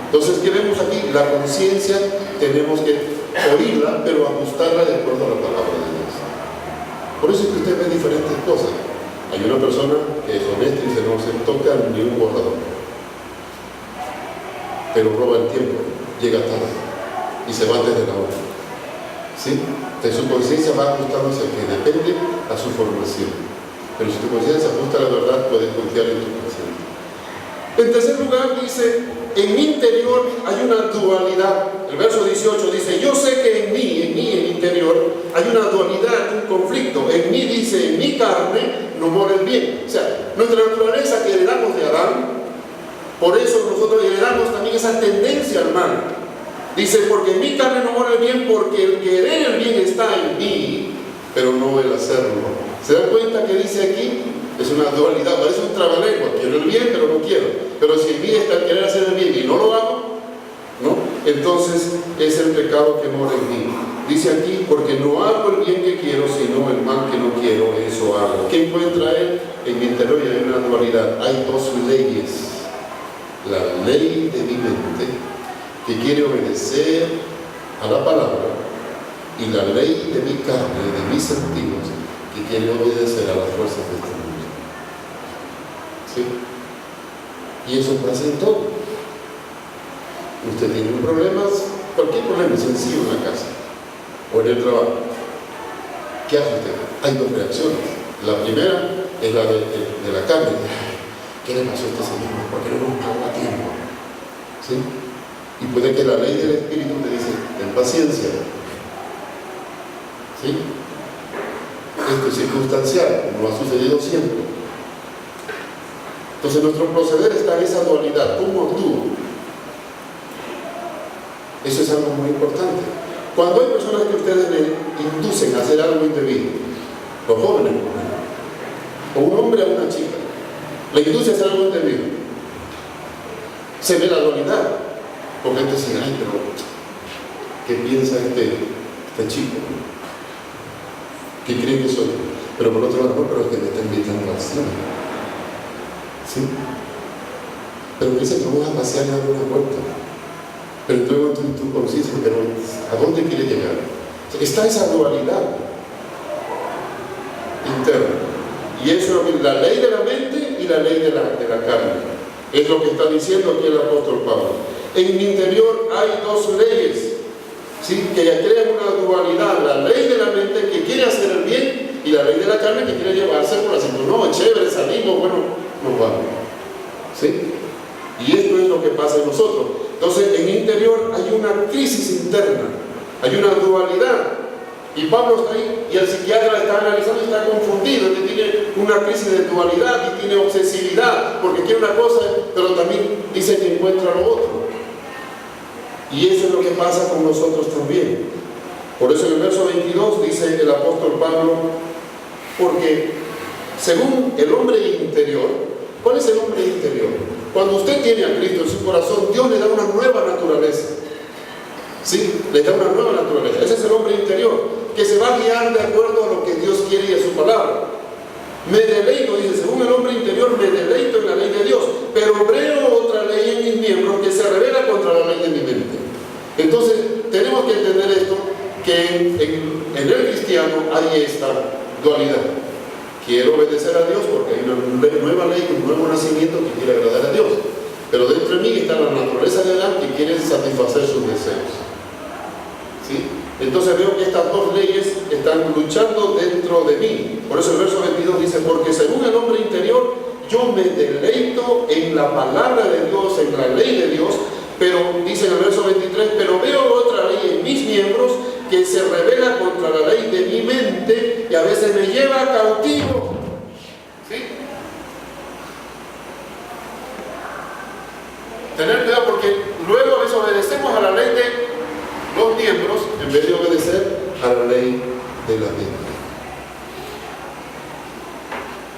Entonces, ¿qué vemos aquí? La conciencia tenemos que oírla, pero ajustarla de acuerdo a la palabra de Dios. Por eso es que usted ve diferentes cosas. Hay una persona que es honesta y dice, no se toca ni un borrador, pero roba el tiempo, llega tarde y se va antes de la hora. ¿Sí? Entonces su conciencia va ajustándose a que depende a su formación. Pero si tu conciencia se ajusta a la verdad, puedes confiar en tu conciencia. En tercer lugar dice, en mi interior hay una dualidad. El verso 18 dice, yo sé que en mi interior hay una dualidad, un conflicto. En mí dice, en mi carne no mora el bien. O sea, nuestra naturaleza que heredamos de Adán, por eso nosotros heredamos también esa tendencia al mal. Dice, porque en mi carne no mora el bien, porque el querer el bien está en mí, pero no el hacerlo. ¿Se dan cuenta que dice aquí? Es una dualidad, parece un trabalengua. Quiero el bien, pero no quiero. Pero si en mí está el querer hacer el bien y no lo hago, ¿no? Entonces es el pecado que mora en mí. Dice aquí, porque no hago el bien que quiero, sino el mal que no quiero, eso hago. ¿Qué encuentra él? En mi interior hay una dualidad. Hay dos leyes. La ley de mi mente, que quiere obedecer a la palabra, y la ley de mi carne, de mis sentidos, que quiere obedecer a las fuerzas de este mundo. ¿Sí? Y eso pasa en todo. Usted tiene un problema, cualquier problema sencillo en la casa o en el trabajo. ¿Qué hace usted? Hay dos reacciones. La primera es la de la carne. ¿Qué le pasó a este señor? ¿Por qué no nos pagó a tiempo? ¿Sí? Y puede que la ley del Espíritu te dice, ten paciencia. ¿Sí? Esto es circunstancial, no ha sucedido siempre. Entonces nuestro proceder está en esa dualidad. ¿Cómo actúo? Eso es algo muy importante. Cuando hay personas que ustedes le inducen a hacer algo indebido, los jóvenes, o un hombre a una chica, le induce a hacer algo indebido, se ve la dualidad. Porque él dice, ay, pero ¿qué piensa este Este chico, ¿qué cree que soy? Pero por otro lado, no, pero es que me está invitando al cine. ¿Sí? Pero dice que vamos a pasear y abrir una puerta. Pero luego tú conciencia, pero ¿a dónde quiere llegar? Está esa dualidad interna. Y eso es la ley de la mente y la ley de la carne. Es lo que está diciendo aquí el apóstol Pablo. En mi interior hay dos leyes, ¿sí?, que crean una dualidad. La ley de la mente que quiere hacer el bien y la ley de la carne que quiere llevarse por así. No, chévere, salimos, bueno, nos vamos. ¿Sí? Y esto es lo que pasa en nosotros. Entonces, en el interior hay una crisis interna, hay una dualidad. Y Pablo está ahí, y el psiquiatra está analizando y está confundido, que tiene una crisis de dualidad y tiene obsesividad, porque quiere una cosa, pero también dice que encuentra lo otro. Y eso es lo que pasa con nosotros también. Por eso en el verso 22 dice el apóstol Pablo, porque según el hombre interior, ¿cuál es el hombre interior? Cuando usted tiene a Cristo en su corazón, Dios le da una nueva naturaleza. ¿Sí? Le da una nueva naturaleza. Ese es el hombre interior, que se va a guiar de acuerdo a lo que Dios quiere y a su palabra. Me deleito, dice, según el hombre interior, me deleito en la ley de Dios, pero veo otra ley en mis miembros que se revela contra la ley de mi mente. Entonces, tenemos que entender esto, que en el cristiano hay esta dualidad. Quiero obedecer a Dios porque hay una nueva ley, un nuevo nacimiento que quiere agradar a Dios. Pero dentro de mí está la naturaleza de Adán que quiere satisfacer sus deseos. ¿Sí? Entonces veo que estas dos leyes están luchando dentro de mí. Por eso el verso 22 dice, porque según el hombre interior, yo me deleito en la palabra de Dios, en la ley de Dios, pero dice en el verso 23, pero veo otra ley en mis miembros que se revela contra la ley de mi mente y a veces me lleva cautivo. ¿Sí? Tener cuidado porque luego a veces obedecemos a la ley de los miembros en vez de obedecer a la ley de la mente.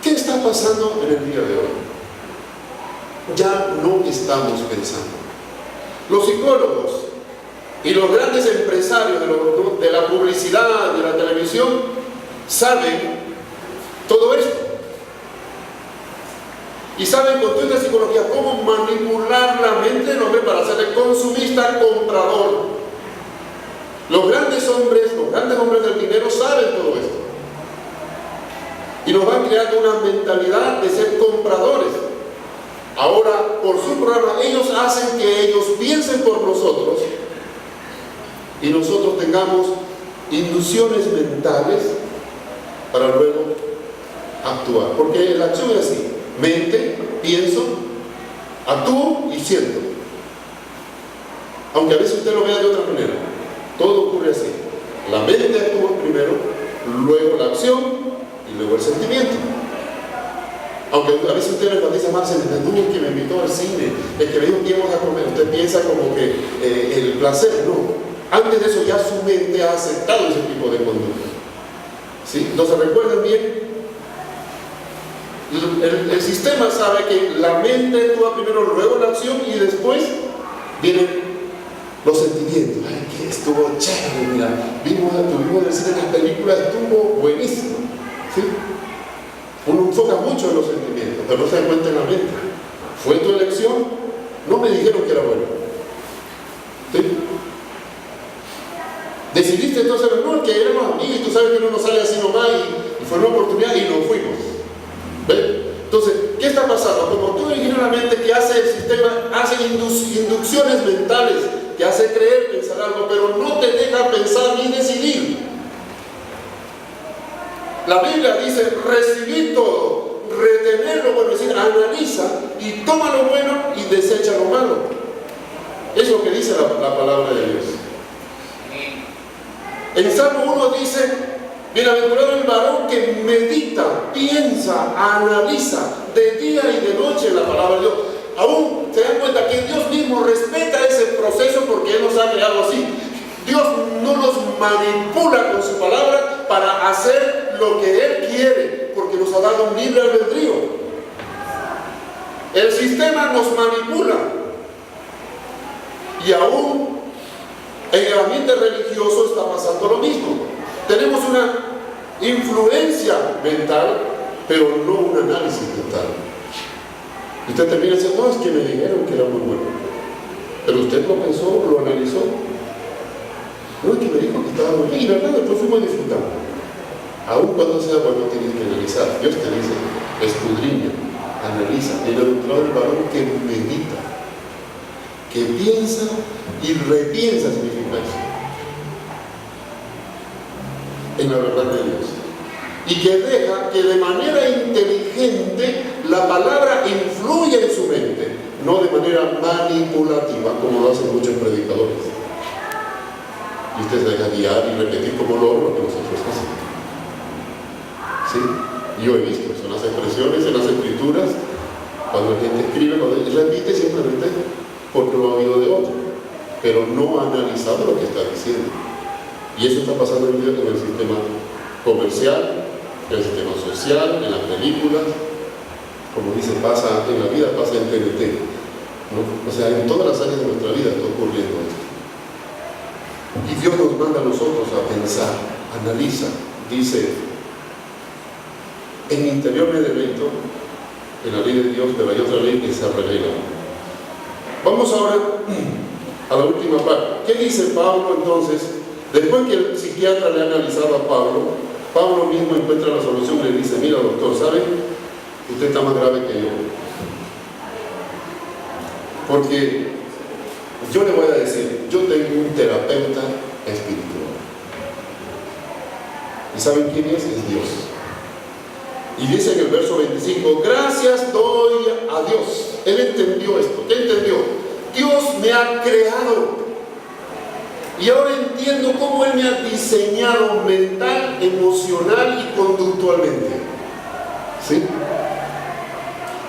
¿Qué está pasando en el día de hoy? Ya no estamos pensando. Los psicólogos y los grandes empresarios de la publicidad, de la televisión, saben todo esto. Y saben con toda esta psicología cómo manipular la mente del hombre para hacerle consumista, comprador. Los grandes hombres del dinero saben todo esto. Y nos van creando una mentalidad de ser compradores. Ahora, por su programa, ellos hacen que ellos piensen por nosotros y nosotros tengamos inducciones mentales para luego actuar. Porque la acción es así: mente, pienso, actúo y siento. Aunque a veces usted lo vea de otra manera, todo ocurre así. La mente actúa primero, luego la acción y luego el sentimiento. Aunque a veces usted le enfatiza más en el que me invitó al cine, el que me dijo que íbamos a comer, usted piensa como que el placer, no. Antes de eso ya su mente ha aceptado ese tipo de conducta. ¿Sí? Entonces recuerden bien, el sistema sabe que la mente actúa primero, luego la acción y después vienen los sentimientos. Ay, que estuvo chévere, mira, tuvimos el cine, la película estuvo buenísima. ¿Sí? Uno enfoca mucho en los sentimientos, pero no se da cuenta en la mente. ¿Fue tu elección? No me dijeron que era bueno. ¿Sí? Decidiste entonces, no, que éramos amigos y tú sabes que uno no sale así nomás y fue una oportunidad y nos fuimos. ¿Ven? Entonces, ¿qué está pasando? Como tú originalmente que hace el sistema, hace inducciones mentales, que hace creer, pensar algo, pero no te deja pensar ni decidir. La Biblia dice, recibir todo, retener lo bueno, es decir, analiza y toma lo bueno y desecha lo malo. Es lo que dice la palabra de Dios. En Salmo 1 dice, bienaventurado el varón que medita, piensa, analiza de día y de noche la palabra de Dios. Aún se dan cuenta que Dios mismo respeta ese proceso porque Él nos ha creado así. Dios no nos manipula con su palabra para hacer lo que Él quiere, porque nos ha dado un libre albedrío. El sistema nos manipula y aún En el ambiente religioso está pasando lo mismo. Tenemos una influencia mental, pero no un análisis mental. Usted termina diciendo, no, es que me dijeron que era muy bueno. Pero usted lo pensó, lo analizó. No, es que me dijo que estaba muy bien. Y verdad, después fuimos disfrutando. Aún cuando sea bueno, tienes que analizar. Dios te dice, escudriña, analiza. Bienaventurado el varón que medita, que piensa y repiensa, significa eso, en la verdad de Dios. Y que deja que de manera inteligente la palabra influya en su mente, no de manera manipulativa, como lo hacen muchos predicadores. Y usted se deja guiar y repetir como lo que nosotros hacemos. ¿Sí? Yo he visto eso en las expresiones, en las escrituras, cuando la gente escribe, cuando repite simplemente porque lo ha oído de otro, pero no ha analizado lo que está diciendo. Y eso está pasando en el sistema comercial, en el sistema social, en las películas, como dice, pasa en la vida, pasa en TNT, ¿no? O sea, en todas las áreas de nuestra vida está ocurriendo esto. Y Dios nos manda a nosotros a pensar, analiza, dice, en mi interior me deleito en la ley de Dios, pero hay otra ley que se revela. Vamos ahora a la última parte. ¿Qué dice Pablo entonces? Después que el psiquiatra le ha analizado a Pablo, Pablo mismo encuentra la solución y le dice, mira doctor, ¿sabe? Usted está más grave que yo. Porque yo le voy a decir, yo tengo un terapeuta espiritual. ¿Y saben quién es? Es Dios. Y dice en el verso 25, gracias doy a Dios. Él entendió esto. ¿Qué entendió? Dios me ha creado. Y ahora entiendo cómo Él me ha diseñado mental, emocional y conductualmente. ¿Sí?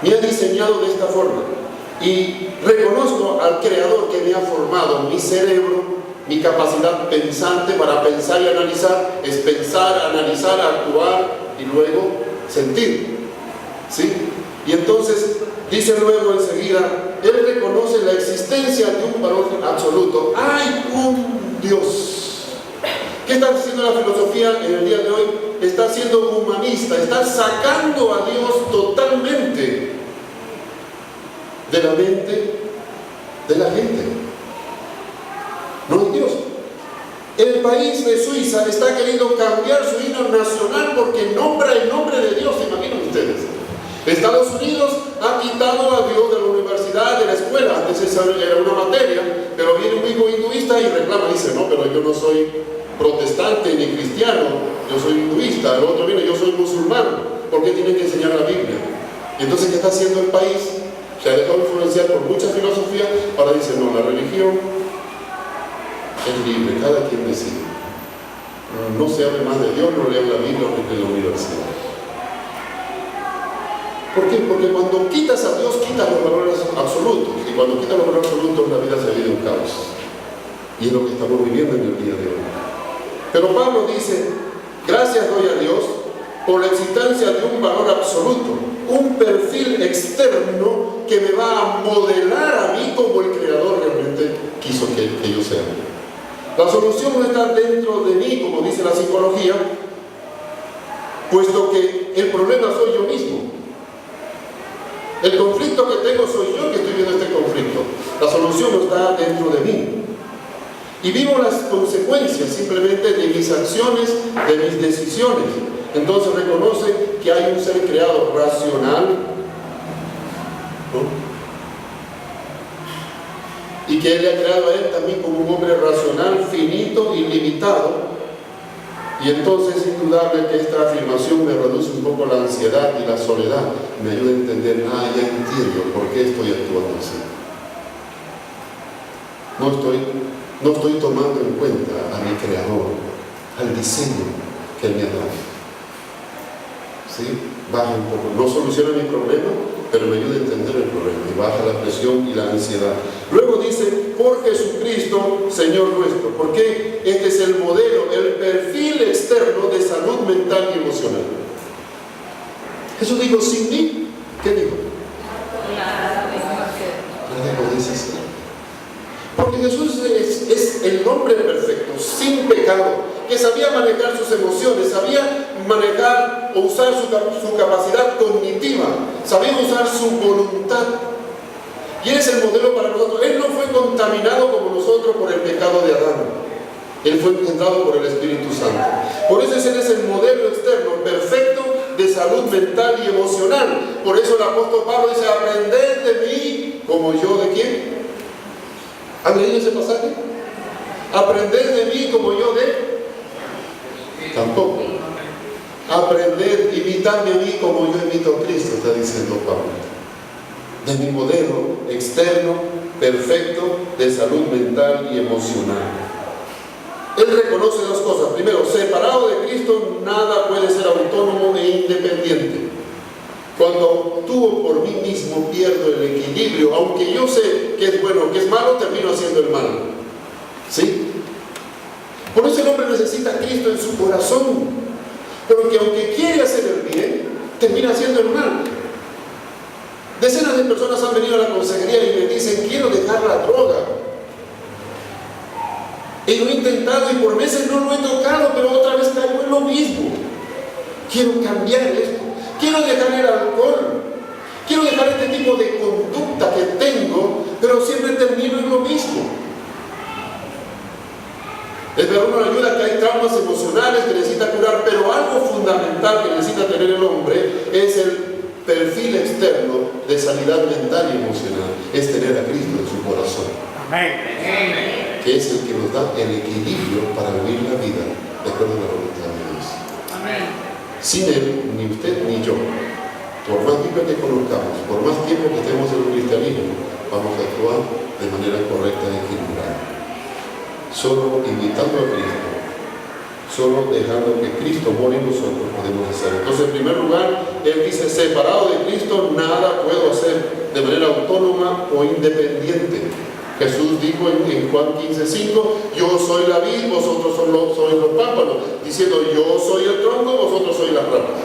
Me ha diseñado de esta forma. Y reconozco al Creador que me ha formado mi cerebro, mi capacidad pensante para pensar y analizar. Es pensar, analizar, actuar y luego sentir. ¿Sí? Y entonces dice luego enseguida, él reconoce la existencia de un valor absoluto. Hay un Dios. ¿Qué está haciendo la filosofía en el día de hoy? Está siendo humanista, está sacando a Dios totalmente de la mente de la gente. No hay Dios. El país de Suiza está queriendo cambiar su himno nacional porque nombra el nombre de Dios, ¿se imaginan ustedes? Estados Unidos ha quitado a Dios de la universidad, de la escuela. Antes esa era una materia, pero viene un hijo hinduista y reclama, dice, no, pero yo no soy protestante ni cristiano, yo soy hinduista. El otro viene, yo soy musulmán, ¿por qué tienen que enseñar la Biblia? Y entonces, ¿qué está haciendo el país? Se ha dejado influenciar por mucha filosofía, ahora dice, no, la religión es libre, cada quien decide. No se hable más de Dios, no lean la Biblia en la universidad. ¿Por qué? Porque cuando quitas a Dios, quitas los valores absolutos. Y cuando quitas los valores absolutos, la vida se vive un caos. Y es lo que estamos viviendo en el día de hoy. Pero Pablo dice, gracias doy a Dios por la existencia de un valor absoluto, un perfil externo que me va a modelar a mí como el Creador realmente quiso que yo sea. La solución no está dentro de mí, como dice la psicología, puesto que el problema soy yo mismo. El conflicto que tengo soy yo que estoy viendo este conflicto. La solución no está dentro de mí. Y vivo las consecuencias simplemente de mis acciones, de mis decisiones. Entonces reconoce que hay un ser creado racional, ¿no? Y que Él le ha creado a Él también como un hombre racional, finito y limitado. Y entonces es indudable que esta afirmación me reduce un poco la ansiedad y la soledad. Me ayuda a entender, ya entiendo por qué estoy actuando así. No estoy tomando en cuenta a mi Creador, al diseño que Él me ha dado. ¿Sí? Baja un poco. No soluciona mi problema, pero me ayuda a entender el problema y baja la presión y la ansiedad. Luego dice, por Jesucristo, Señor nuestro. Porque este es el modelo, el perfil externo de salud mental y emocional. Jesús dijo, sin mí, ¿qué dijo? Nada podéis hacer. Porque Jesús es el hombre perfecto, sin pecado, que sabía manejar sus emociones, sabía manejar o usar su capacidad cognitiva, sabía usar su voluntad. Y Él es el modelo para nosotros. Él no fue contaminado como nosotros por el pecado de Adán. Él fue engendrado por el Espíritu Santo. Por eso Él es el modelo externo, perfecto, de salud mental y emocional. Por eso el apóstol Pablo dice: aprended de mí como yo. ¿De quién? ¿Han leído ese pasaje? Aprended de mí como yo de... Tampoco. Aprended, imitadme a mí como yo imito a Cristo, está diciendo Pablo. De mi modelo externo, perfecto, de salud mental y emocional. Él reconoce dos cosas. Primero, separado de Cristo, nada puede ser autónomo e independiente. Cuando actúo por mí mismo, pierdo el equilibrio. Aunque yo sé que es bueno, que es malo, termino haciendo el mal. ¿Sí? Por eso el hombre necesita a Cristo en su corazón. Porque aunque quiere hacer el bien, termina haciendo el mal. Decenas de personas han venido a la consejería y me dicen: quiero dejar la droga. Y lo he intentado y por meses no lo he tocado, pero otra vez caigo en lo mismo. Quiero cambiar esto. Quiero dejar el alcohol. Quiero dejar este tipo de conducta que tengo, pero siempre termino en lo mismo. Es verdad, uno ayuda que hay traumas emocionales que necesita curar, pero algo fundamental que necesita tener el hombre es el perfil externo de sanidad mental y emocional. Es tener a Cristo en su corazón. Amén. Que es el que nos da el equilibrio para vivir la vida de acuerdo a la voluntad de Dios. Amén. Sin Él, ni usted ni yo, por más tiempo que conozcamos, por más tiempo que estemos en el cristianismo, vamos a actuar de manera correcta y equilibrada. Solo invitando a Cristo, solo dejando que Cristo more en nosotros, podemos hacerlo. Entonces, en primer lugar, Él dice: separado de Cristo, nada puedo hacer de manera autónoma o independiente. Jesús dijo en Juan 15:5: yo soy la vid, vosotros sois los pámpanos, diciendo: yo soy el tronco, vosotros sois las ramas.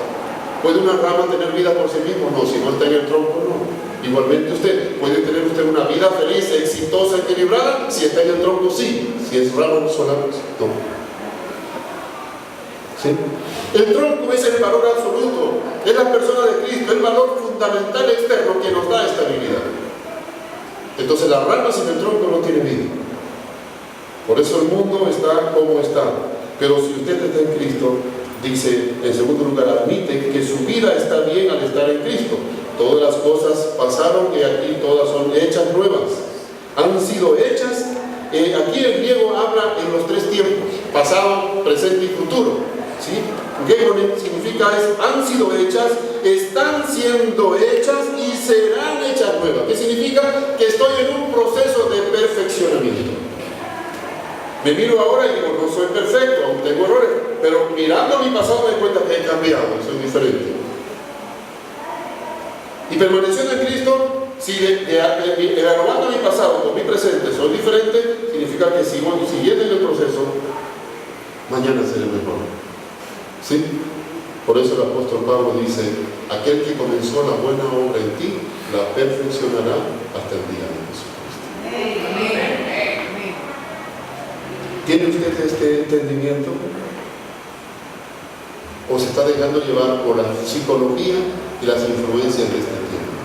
¿Puede una rama tener vida por sí mismo? No, si no está en el tronco, no. Igualmente usted, ¿puede tener usted una vida feliz, exitosa, equilibrada? Si está en el tronco, sí. Si es rama solamente, no. ¿Sí? El tronco es el valor absoluto, es la persona de Cristo, el valor fundamental externo que nos da estabilidad. Entonces la rama sin el tronco no tiene vida. Por eso el mundo está como está. Pero si usted está en Cristo, dice, en segundo lugar, admite que su vida está bien al estar en Cristo. Todas las cosas pasaron y aquí todas son hechas nuevas. Han sido hechas. Aquí el griego habla en los tres tiempos: pasado, presente y futuro. ¿Sí? Gegonen significa han sido hechas, están siendo hechas y serán hechas nuevas. ¿Qué significa? Que estoy en un proceso de perfeccionamiento. Me miro ahora y digo: no soy perfecto, aún tengo errores, pero mirando mi pasado me doy cuenta que he cambiado, soy diferente. Y permaneciendo en Cristo, si evaluando mi pasado con mi presente soy diferente, significa que sigo siguiendo en el proceso, mañana seré mejor. ¿Sí? Por eso el apóstol Pablo dice: aquel que comenzó la buena obra en ti, la perfeccionará hasta el día de Jesucristo. ¿Tiene usted este entendimiento? ¿O se está dejando llevar por la psicología y las influencias de este tiempo?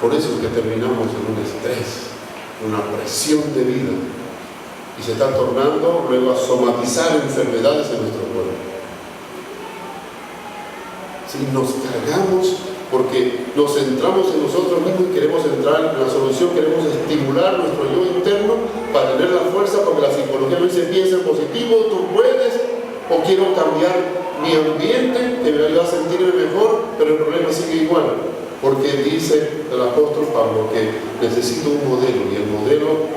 Por eso es que terminamos en un estrés, una presión de vida, y se está tornando luego a somatizar enfermedades en nuestro cuerpo. Si nos cargamos porque nos centramos en nosotros mismos y queremos entrar en la solución, queremos estimular nuestro yo interno para tener la fuerza, porque la psicología no dice: piensa en positivo, tú puedes, o quiero cambiar mi ambiente que me ayuda a sentirme mejor, pero el problema sigue igual, porque dice el apóstol Pablo que necesito un modelo, y el modelo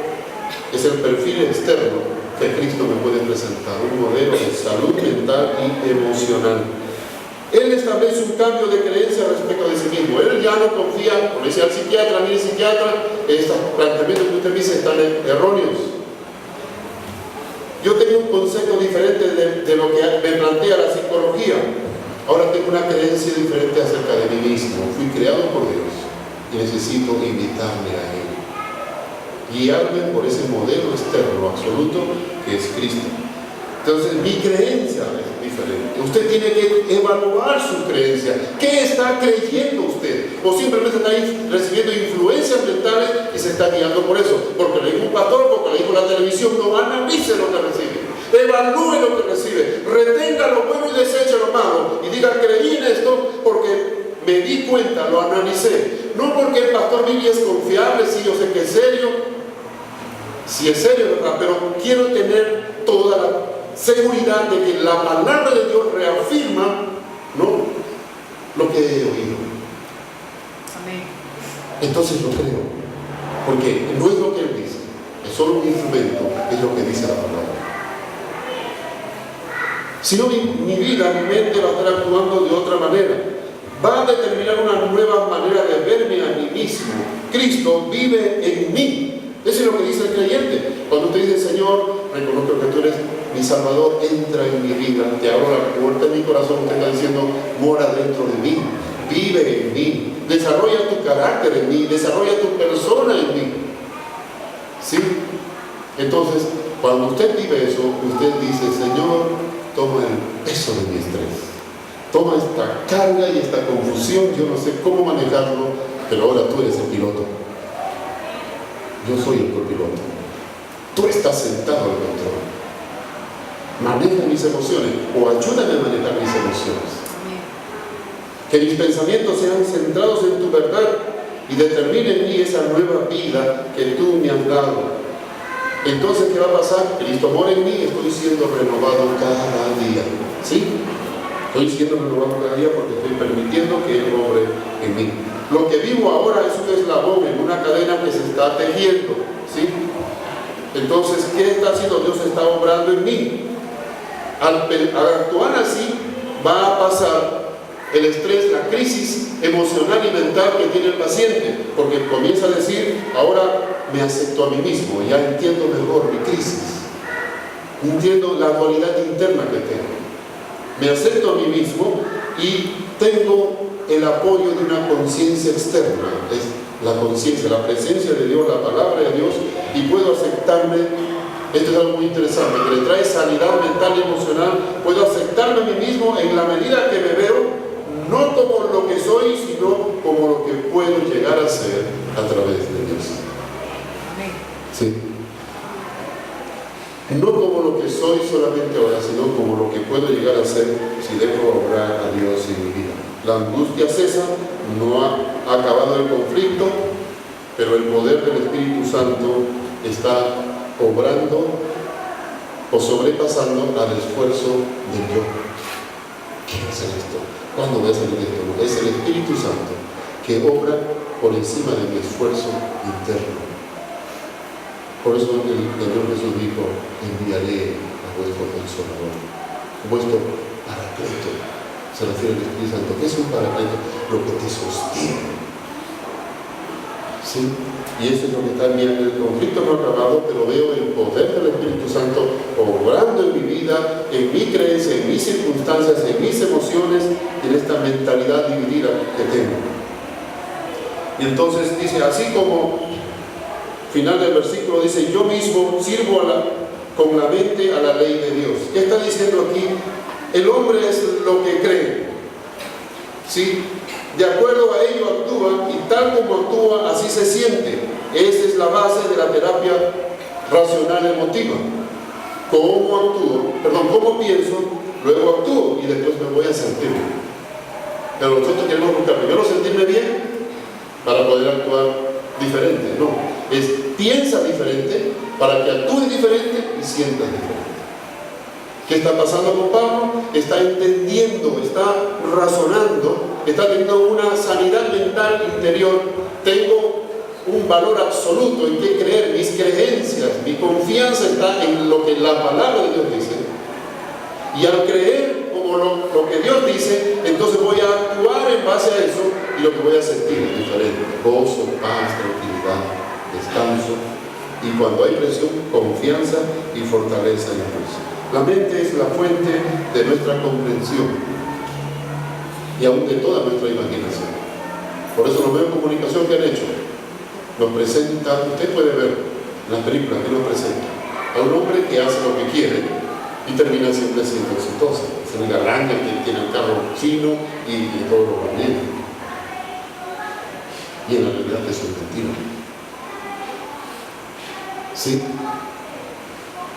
es el perfil externo que Cristo me puede presentar, un modelo de salud mental y emocional. Él establece un cambio de creencia respecto de sí mismo. Él ya no confía, como dice al psiquiatra: mire psiquiatra, estos planteamientos que usted dice están erróneos. Yo tengo un concepto diferente de lo que me plantea la psicología. Ahora tengo una creencia diferente acerca de mí mismo. Fui creado por Dios y necesito invitarme a Él. guiarme por ese modelo externo absoluto que es Cristo. Entonces mi creencia es diferente. Usted tiene que evaluar su creencia. ¿Qué está creyendo usted? O simplemente está recibiendo influencias mentales y se está guiando por eso. Porque le dijo un pastor, porque le dijo la televisión. No analice lo que recibe. Evalúe lo que recibe. Retenga lo bueno y deseche lo malo. Y diga, creí en esto porque me di cuenta, lo analicé. No porque el pastor Vivi es confiable, sí, yo sé que es serio. Sí es serio, ¿verdad? Pero quiero tener toda la seguridad de que la palabra de Dios reafirma, ¿no?, lo que he oído. Amén. Entonces lo creo, porque no es lo que Él dice, es solo un instrumento, es lo que dice la palabra. Si no, mi vida, mi mente va a estar actuando de otra manera. Va a determinar una nueva manera de verme a mí mismo. Cristo vive en mí. Eso es lo que dice el creyente. Cuando usted dice, Señor, reconozco que tú eres mi Salvador, entra en mi vida, te abro la puerta de mi corazón, usted está diciendo, mora dentro de mí, vive en mí, desarrolla tu carácter en mí, desarrolla tu persona en mí. ¿Sí? Entonces, cuando usted vive eso, usted dice, Señor, toma el peso de mi estrés, toma esta carga y esta confusión, yo no sé cómo manejarlo, pero ahora tú eres el piloto. Yo soy el copiloto. Tú estás sentado al control. Maneja mis emociones o ayúdame a manejar mis emociones. Que mis pensamientos sean centrados en tu verdad y determine en mí esa nueva vida que tú me has dado. Entonces, ¿qué va a pasar? Cristo mora en mí, estoy siendo renovado cada día. ¿Sí? Estoy siendo renovado cada día porque estoy permitiendo que Él obre en mí. Lo que vivo ahora es un eslabón en una cadena que se está tejiendo, ¿sí? Entonces, ¿qué está haciendo? Dios está obrando en mí. Al actuar así, va a pasar el estrés, la crisis emocional y mental que tiene el paciente, porque comienza a decir, ahora me acepto a mí mismo, ya entiendo mejor mi crisis, entiendo la dualidad interna que tengo. Me acepto a mí mismo y tengo el apoyo de una conciencia externa, es la conciencia, la presencia de Dios, la palabra de Dios, y puedo aceptarme. Esto es algo muy interesante, que le trae sanidad mental y emocional. Puedo aceptarme a mí mismo en la medida que me veo, no como lo que soy, sino como lo que puedo llegar a ser a través de Dios. Sí. No como lo que soy solamente ahora, sino como lo que puedo llegar a ser si dejo obrar a Dios en mi vida. La angustia cesa, no ha acabado el conflicto, pero el poder del Espíritu Santo está obrando o sobrepasando al esfuerzo del yo. ¿Quiero hacer esto? ¿Cuándo voy a salir de esto? No, es el Espíritu Santo que obra por encima de mi esfuerzo interno. Por eso el Señor Jesús dijo, enviaré a vuestro Consolador, vuestro Paracleto. Se refiere al Espíritu Santo. ¿Qué es un Paracleto? Lo que te sostiene. ¿Sí? Y eso es lo que está en mí. El conflicto no ha acabado, pero veo el poder del Espíritu Santo obrando en mi vida, en mi creencia, en mis circunstancias, en mis emociones, en esta mentalidad dividida que tengo. Y entonces dice, así como final del versículo dice, yo mismo sirvo con la mente a la ley de Dios. ¿Qué está diciendo aquí? El hombre es lo que cree. ¿Sí? De acuerdo a ello actúa y tal como actúa, así se siente. Esa es la base de la terapia racional emotiva. ¿Cómo pienso? Luego actúo y después me voy a sentir bien. Pero nosotros queremos buscar primero sentirme bien para poder actuar diferente. No, es piensa diferente para que actúes diferente y sientas diferente. ¿Qué está pasando con Pablo? Está entendiendo, está razonando, está teniendo una sanidad mental interior. Tengo un valor absoluto en qué creer, mis creencias, mi confianza está en lo que la palabra de Dios dice. Y al creer como lo que Dios dice, entonces voy a actuar en base a eso y lo que voy a sentir es diferente. Gozo, paz, tranquilidad, descanso. Y cuando hay presión, confianza y fortaleza en Dios. La mente es la fuente de nuestra comprensión y aún de toda nuestra imaginación. Por eso los medios de comunicación que han hecho nos presentan, usted puede ver en las películas que nos presentan, a un hombre que hace lo que quiere y termina siempre siendo exitoso. Es el galán el que tiene el carro chino y todo lo va bien. Y en la realidad eso es mentira. ¿Sí?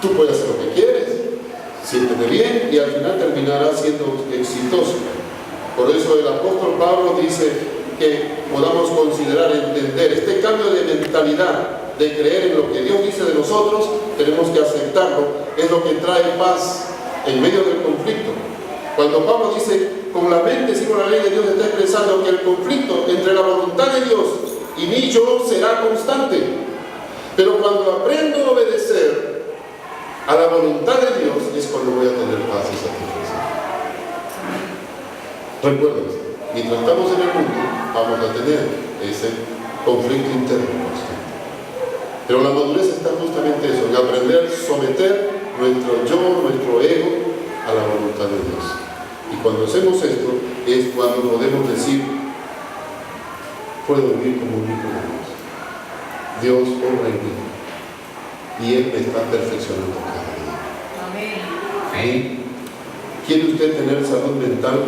Tú puedes hacer lo que quieres, siéntete bien y al final terminarás siendo exitoso. Por eso el apóstol Pablo dice que podamos considerar, entender este cambio de mentalidad, de creer en lo que Dios dice de nosotros, tenemos que aceptarlo, es lo que trae paz en medio del conflicto. Cuando Pablo dice, con la mente sirvo la ley de Dios, está expresando que el conflicto entre la voluntad de Dios y mi yo será constante. Pero cuando aprendo a obedecer a la voluntad de Dios, es cuando voy a tener paz y satisfacción. Recuerden, mientras estamos en el mundo, vamos a tener ese conflicto interno constante. Pero la madurez está justamente eso, en aprender a someter nuestro yo, nuestro ego a la voluntad de Dios. Y cuando hacemos esto, es cuando podemos decir, puedo vivir como un hijo de Dios. Dios obra en mí y Él me está perfeccionando cada día. Amén. ¿Quiere usted tener salud mental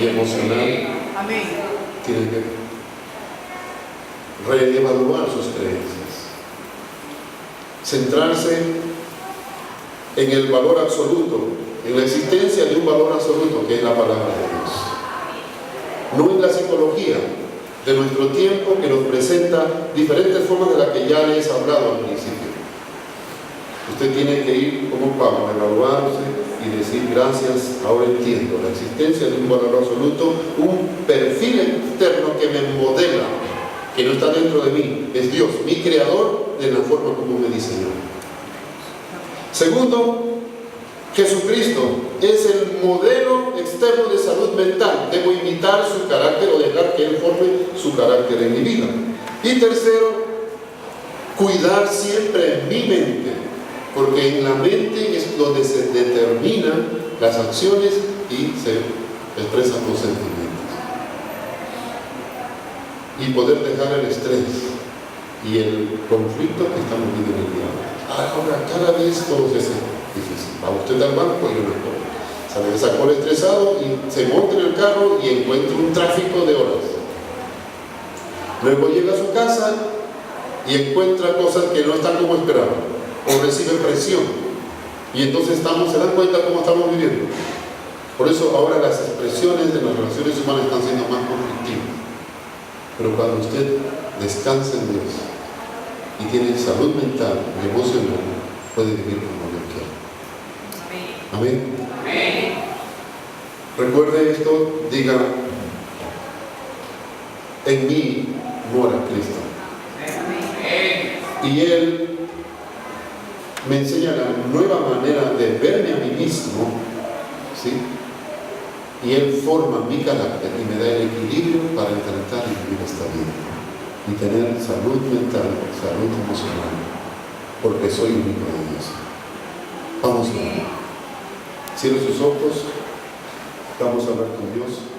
y emocional? Amén. Tiene que reevaluar sus creencias, centrarse en el valor absoluto, en la existencia de un valor absoluto que es la palabra de Dios, no en la psicología de nuestro tiempo que nos presenta diferentes formas de las que ya les he hablado al principio. Usted tiene que ir como Pablo, evaluarse y decir gracias, ahora entiendo la existencia de un valor absoluto, un perfil externo que me modela, que no está dentro de mí, es Dios, mi creador, de la forma como me diseñó. Segundo, Jesucristo es el modelo externo de salud mental. Debo imitar su carácter o dejar que Él forme su carácter en mi vida. Y tercero, cuidar siempre en mi mente, porque en la mente es donde se determinan las acciones y se expresan los sentimientos. Y poder dejar el estrés y el conflicto que estamos viviendo en el día. Ahora, cada vez todo es difícil. Va usted al banco y no puede. Sale de sacó estresado y se monta en el carro y encuentra un tráfico de horas. Luego llega a su casa y encuentra cosas que no están como esperaba, o recibe presión. Y entonces se dan cuenta cómo estamos viviendo. Por eso ahora las expresiones de las relaciones humanas están siendo más conflictivas. Pero cuando usted descansa en Dios y tiene salud mental y emocional, puede vivir como Dios quiere. Amén. Amén. Recuerde esto, diga, en mí mora Cristo. Y Él me enseña la nueva manera de verme a mí mismo, ¿sí? Y Él forma mi carácter y me da el equilibrio para enfrentar y vivir esta vida. Y tener salud mental, salud emocional, porque soy un hijo de Dios. Vamos a ver. Cierre sus ojos, vamos a hablar con Dios.